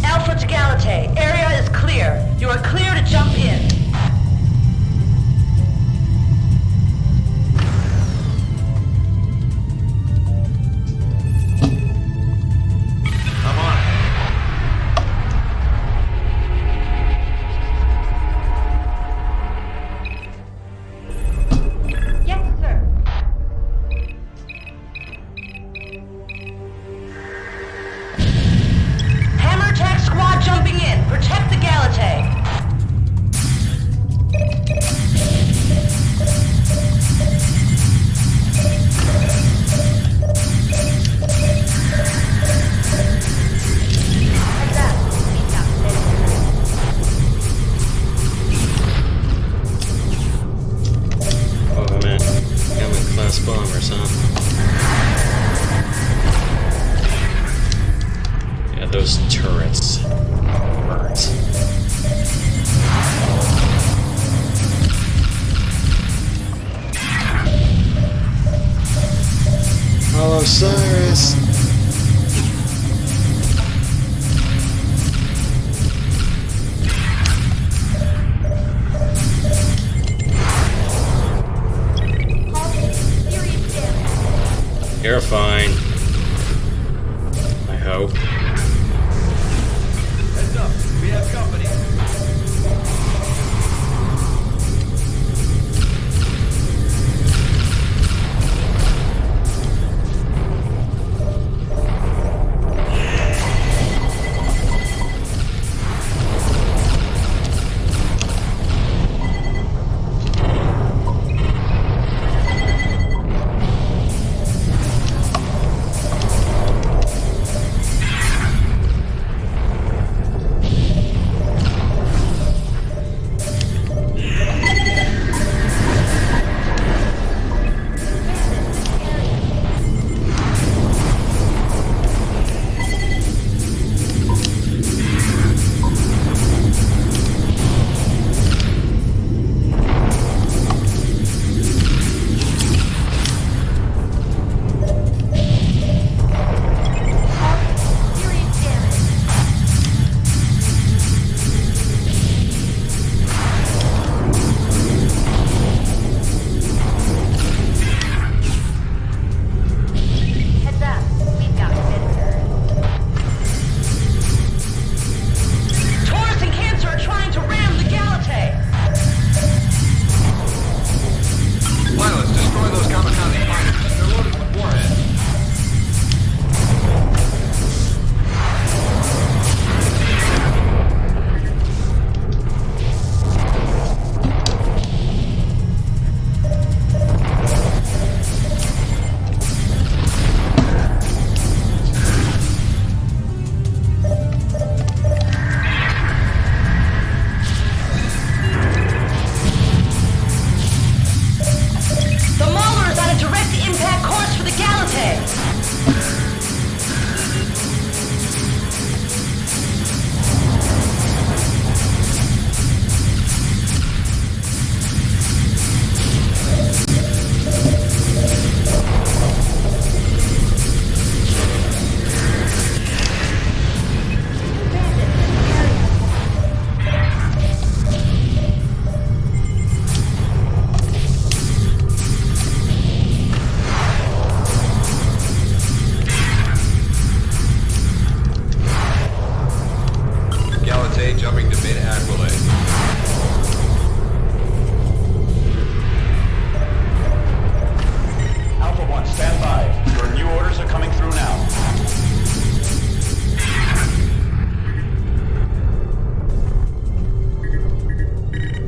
Alpha to Galate. Area is clear. You are clear to jump in. I'm on it. Yes, sir. Hammer attack squad jumping in. Protect the Galate. Oh man, Hammond class bombers, huh? Yeah, those turrets. Burnt. Oh, Osiris! Serious damage. You're fine. I hope. Heads up. We have company. Escalante jumping to mid-Aquilate. Alpha 1, stand by. Your new orders are coming through now.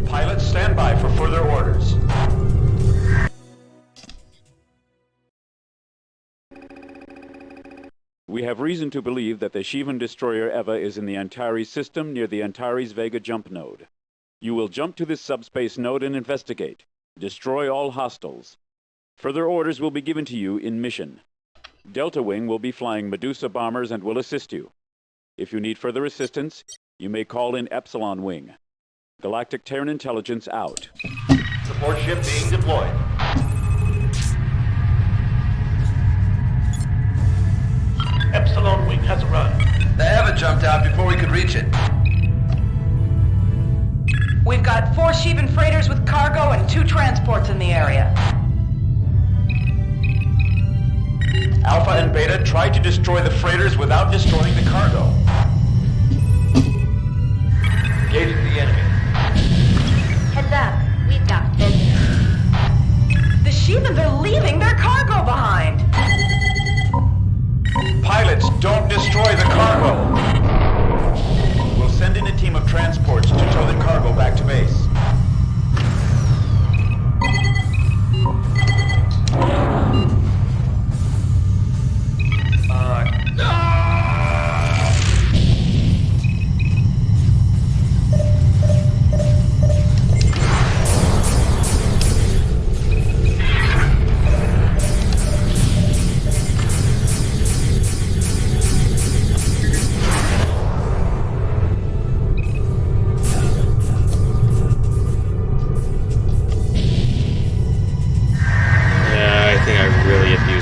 Pilots, stand by for further orders. We have reason to believe that the Shivan destroyer Eva is in the Antares system near the Antares Vega jump node. You will jump to this subspace node and investigate. Destroy all hostiles. Further orders will be given to you in mission. Delta Wing will be flying Medusa bombers and will assist you. If you need further assistance, you may call in Epsilon Wing. Galactic Terran Intelligence out. Support ship being deployed. Epsilon Wing has a run. The Eva jumped out before we could reach it. We've got 4 Shivan freighters with cargo and 2 transports in the area. Alpha and Beta tried to destroy the freighters without destroying the cargo. Engaging the enemy. Heads up, we've got visitors. The Shivans are leaving their cargo behind. Pilots, don't destroy the cargo! We'll send in a team of transports to tow the cargo back to base.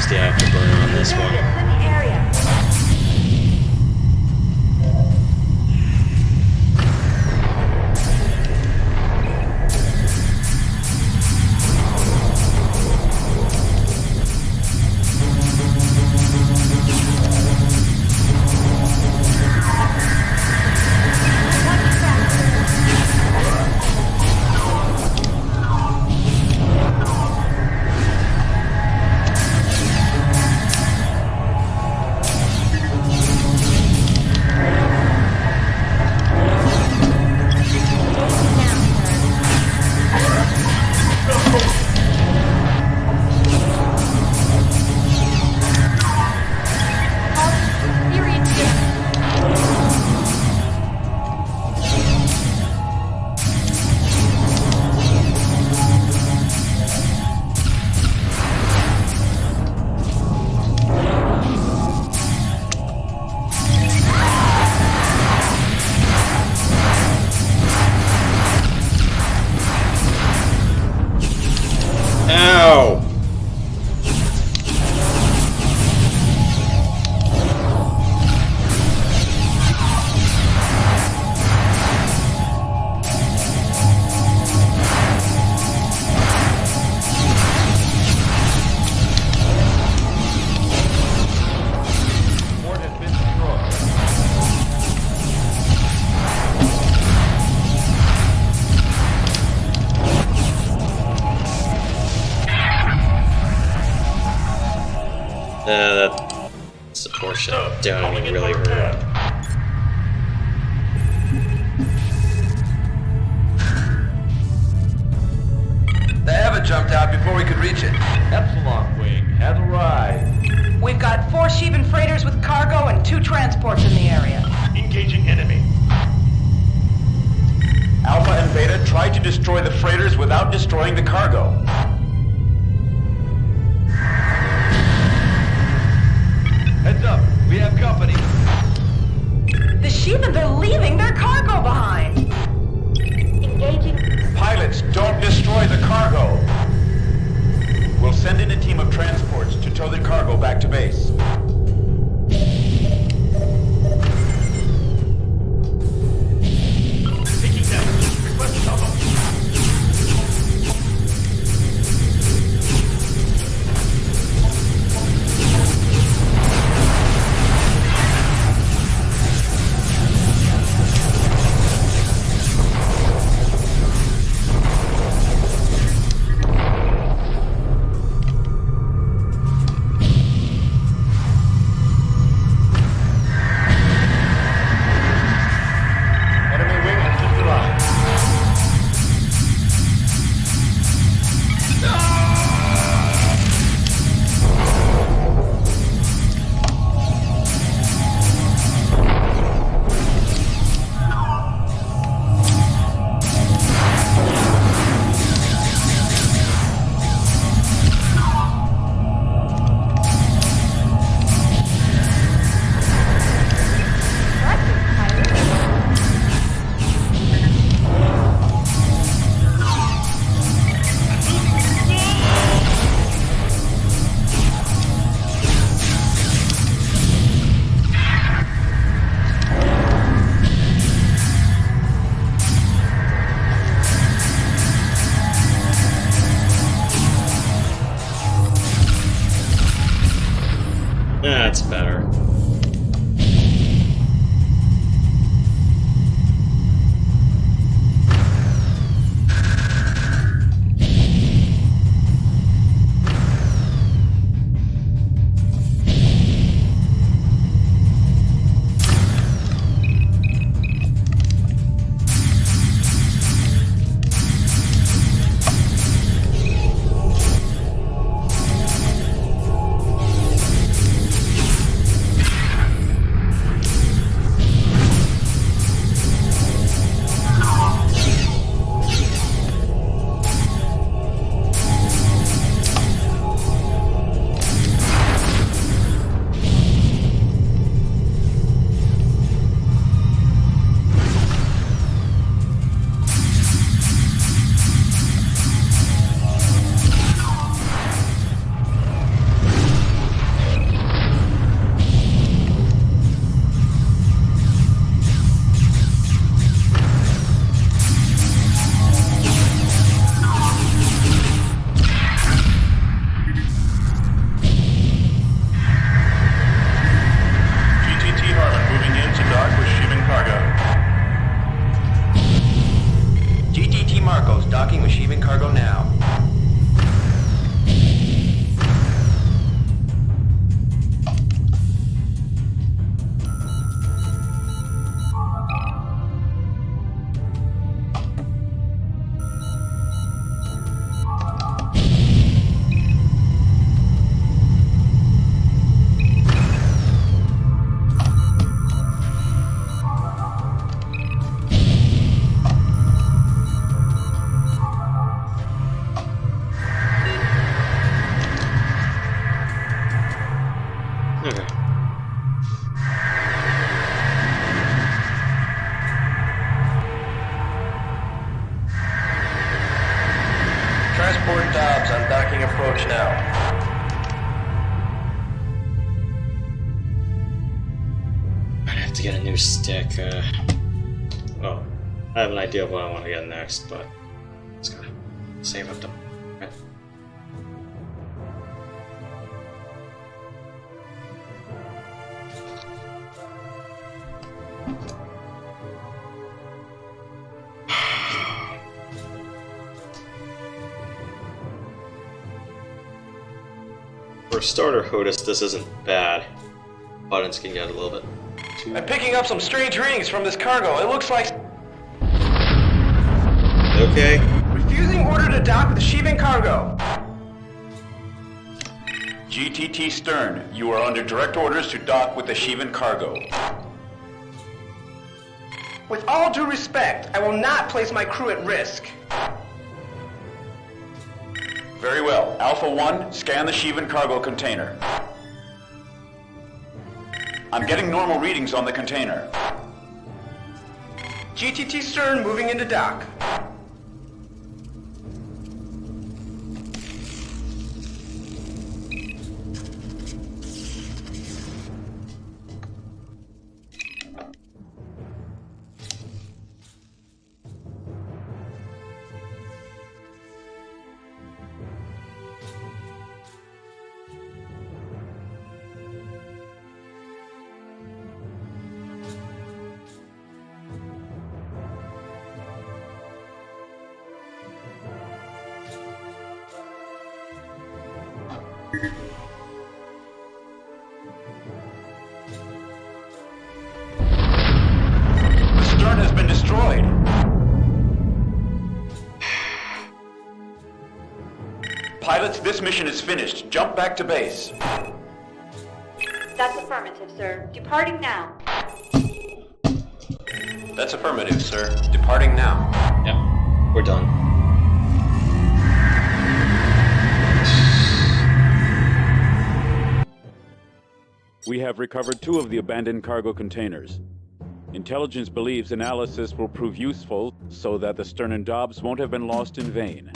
The afterburner on this one. Ow! That support shut down and really hurt. The Eva jumped out before we could reach it. Epsilon Wing has arrived. We've got 4 Shivan freighters with cargo and 2 transports in the area. Engaging enemy. Alpha and Beta tried to destroy the freighters without destroying the cargo. Heads up, we have company. The Shivans are leaving their cargo behind. Engaging. Pilots, don't destroy the cargo. We'll send in a team of transports to tow the cargo back to base. Taking damage. Request cover. approach now. I have to get a new stick. Well, I have an idea of what I want to get next, but just gotta save up them. Okay. For a starter HOTUS, this isn't bad. Buttons can get a little bit too... I'm picking up some strange readings from this cargo. It looks like... Okay. Refusing order to dock with the Sheevan cargo. GTT Stern, you are under direct orders to dock with the Sheevan cargo. With all due respect, I will not place my crew at risk. Very well. Alpha 1, scan the Sheevan cargo container. I'm getting normal readings on the container. GTT Stern moving into dock. The stern has been destroyed. Pilots, this mission is finished. Jump back to base. That's affirmative, sir. Departing now. That's affirmative, sir. Departing now. Yeah, we're done. We have recovered 2 of the abandoned cargo containers. Intelligence believes analysis will prove useful so that the Stern and Dobbs won't have been lost in vain.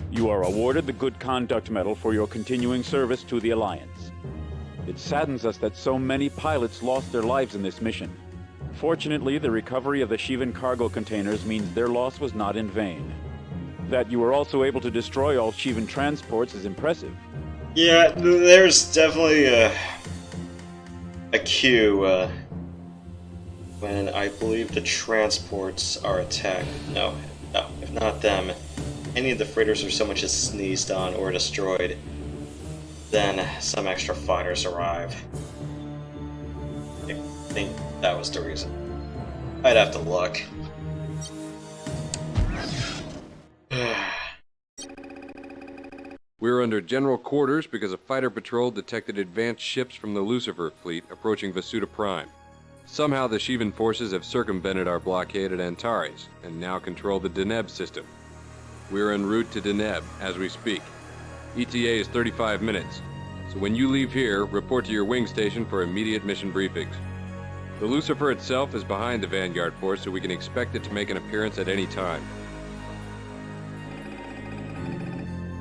You are awarded the Good Conduct Medal for your continuing service to the Alliance. It saddens us that so many pilots lost their lives in this mission. Fortunately, the recovery of the Sheevan cargo containers means their loss was not in vain. That you were also able to destroy all Sheevan transports is impressive. Yeah, there's definitely a cue when I believe the transports are attacked. No, if not them, any of the freighters are so much as sneezed on or destroyed, then some extra fighters arrive. I think that was the reason. I'd have to look. We're under general quarters because a fighter patrol detected advanced ships from the Lucifer fleet approaching Vasuta Prime. Somehow the Sheevan forces have circumvented our blockade at Antares and now control the Deneb system. We're en route to Deneb as we speak. ETA is 35 minutes, so when you leave here, report to your wing station for immediate mission briefings. The Lucifer itself is behind the Vanguard force, so we can expect it to make an appearance at any time.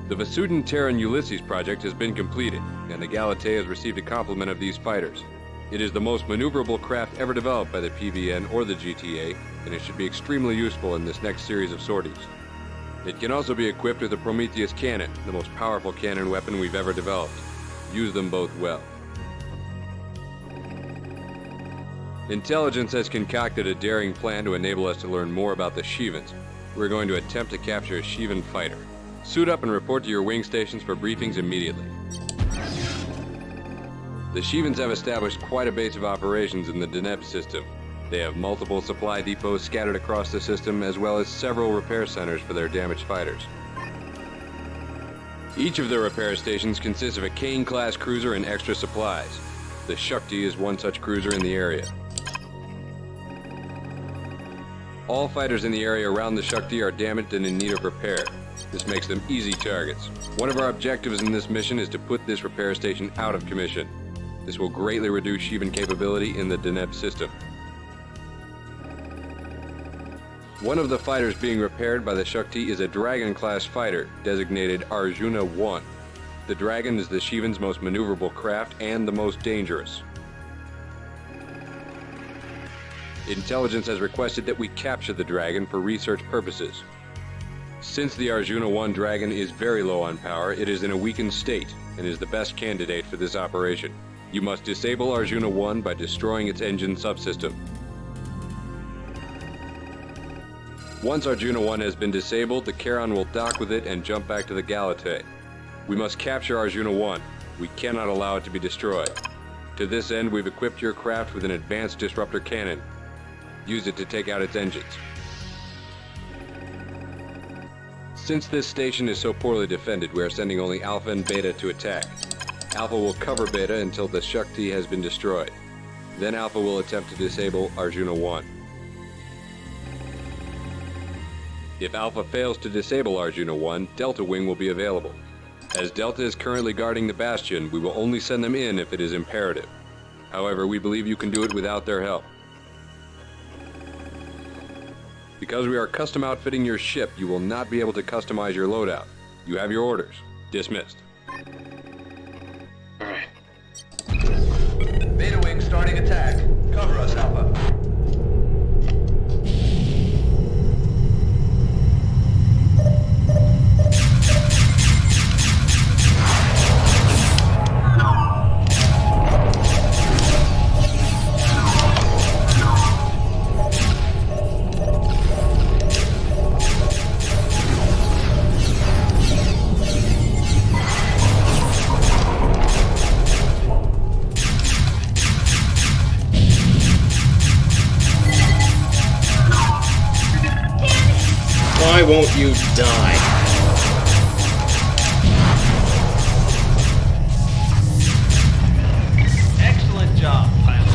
The Vasudan Terran Ulysses project has been completed, and the Galatée has received a complement of these fighters. It is the most maneuverable craft ever developed by the PVN or the GTA, and it should be extremely useful in this next series of sorties. It can also be equipped with a Prometheus cannon, the most powerful cannon weapon we've ever developed. Use them both well. Intelligence has concocted a daring plan to enable us to learn more about the Sheevans. We're going to attempt to capture a Sheevan fighter. Suit up and report to your wing stations for briefings immediately. The Sheevans have established quite a base of operations in the Deneb system. They have multiple supply depots scattered across the system, as well as several repair centers for their damaged fighters. Each of the repair stations consists of a Kane-class cruiser and extra supplies. The Shakti is one such cruiser in the area. All fighters in the area around the Shakti are damaged and in need of repair. This makes them easy targets. One of our objectives in this mission is to put this repair station out of commission. This will greatly reduce Sheevan capability in the Deneb system. One of the fighters being repaired by the Shakti is a Dragon-class fighter, designated Arjuna 1. the Dragon is the Shivan's most maneuverable craft and the most dangerous. Intelligence has requested that we capture the Dragon for research purposes. Since the Arjuna 1 Dragon is very low on power, it is in a weakened state and is the best candidate for this operation. You must disable Arjuna 1 by destroying its engine subsystem. Once Arjuna 1 has been disabled, the Charon will dock with it and jump back to the Galatae. We must capture Arjuna 1. We cannot allow it to be destroyed. To this end, we've equipped your craft with an advanced disruptor cannon. Use it to take out its engines. Since this station is so poorly defended, we are sending only Alpha and Beta to attack. Alpha will cover Beta until the Shakti has been destroyed. Then Alpha will attempt to disable Arjuna 1. If Alpha fails to disable Arjuna 1, Delta Wing will be available. As Delta is currently guarding the Bastion, we will only send them in if it is imperative. However, we believe you can do it without their help. Because we are custom outfitting your ship, you will not be able to customize your loadout. You have your orders. Dismissed. Alright. Beta Wing starting attack. Cover us, Alpha. Why won't you die? Excellent job, pilot.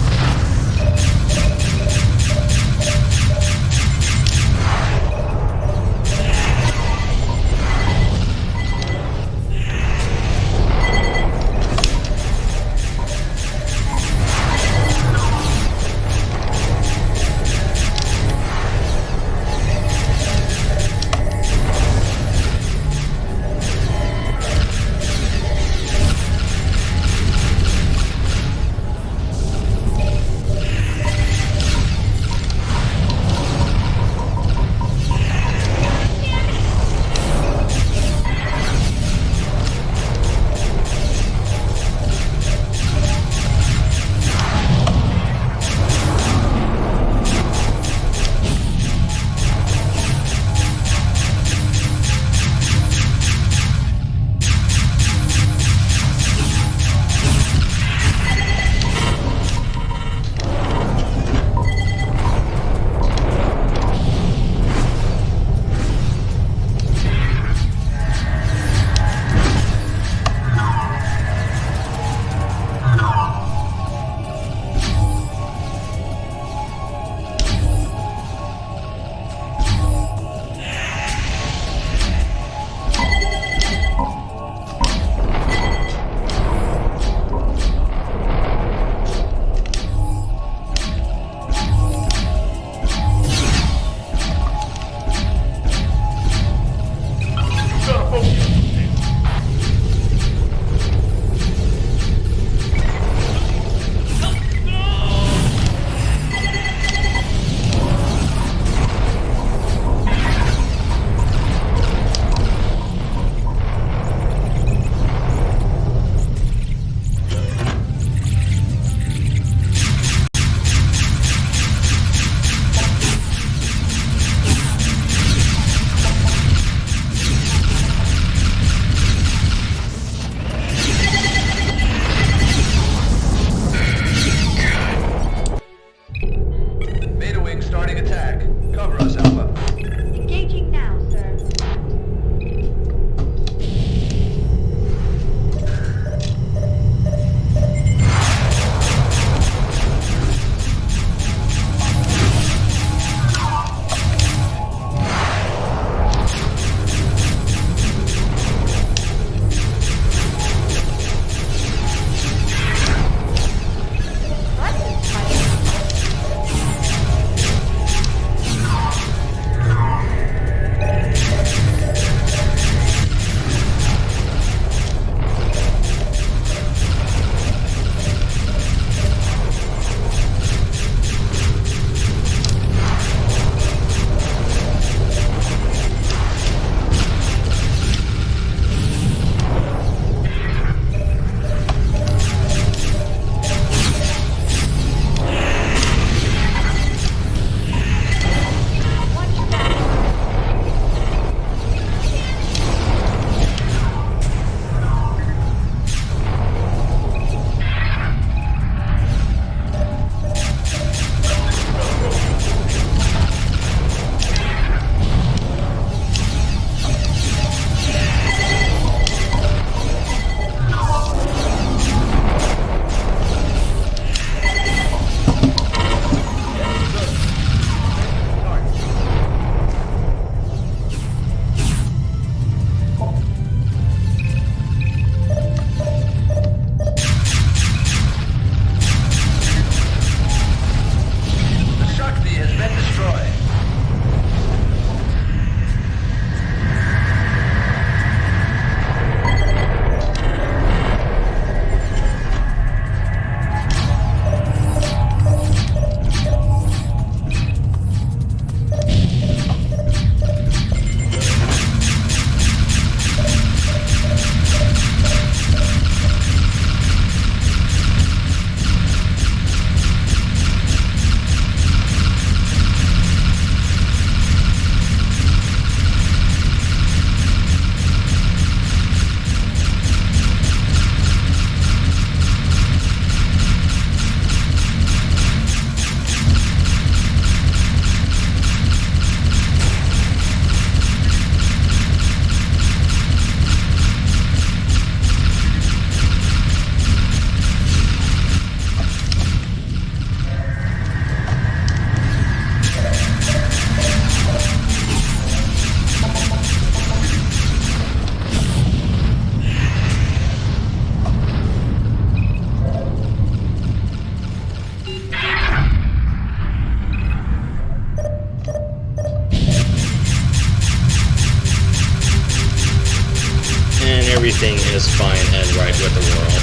everything is fine and right with the world.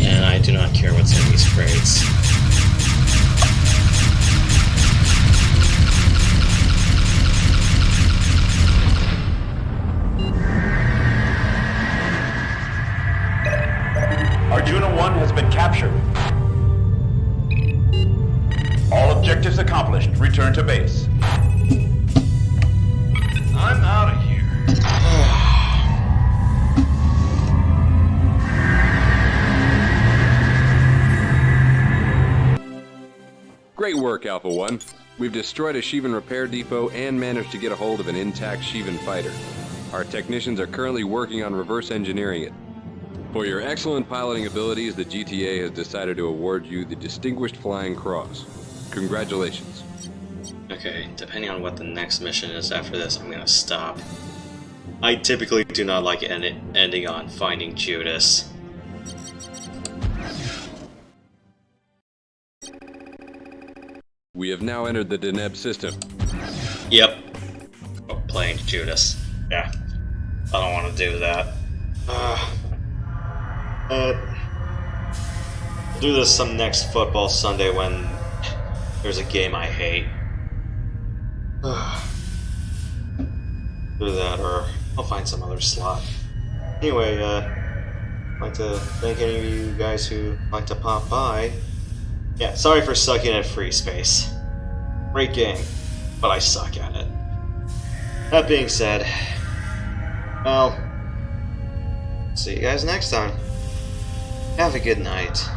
And I do not care what's in these crates. Arjuna 1 has been captured. All objectives accomplished. Return to base. I'm out of here. Great work, Alpha 1. We've destroyed a Shivan repair depot and managed to get a hold of an intact Shivan fighter. Our technicians are currently working on reverse engineering it. For your excellent piloting abilities, the GTA has decided to award you the Distinguished Flying Cross. Congratulations. Okay, depending on what the next mission is after this, I'm gonna stop. I typically do not like ending on finding Judas. We have now entered the Deneb system. Yep. Oh, playing Judas. Yeah. I don't want to do that. We'll do this some next football Sunday when there's a game I hate. Do that, or I'll find some other slot. Anyway, I'd like to thank any of you guys who like to pop by. Yeah, sorry for sucking at FreeSpace. Great game, but I suck at it. That being said, well, see you guys next time. Have a good night.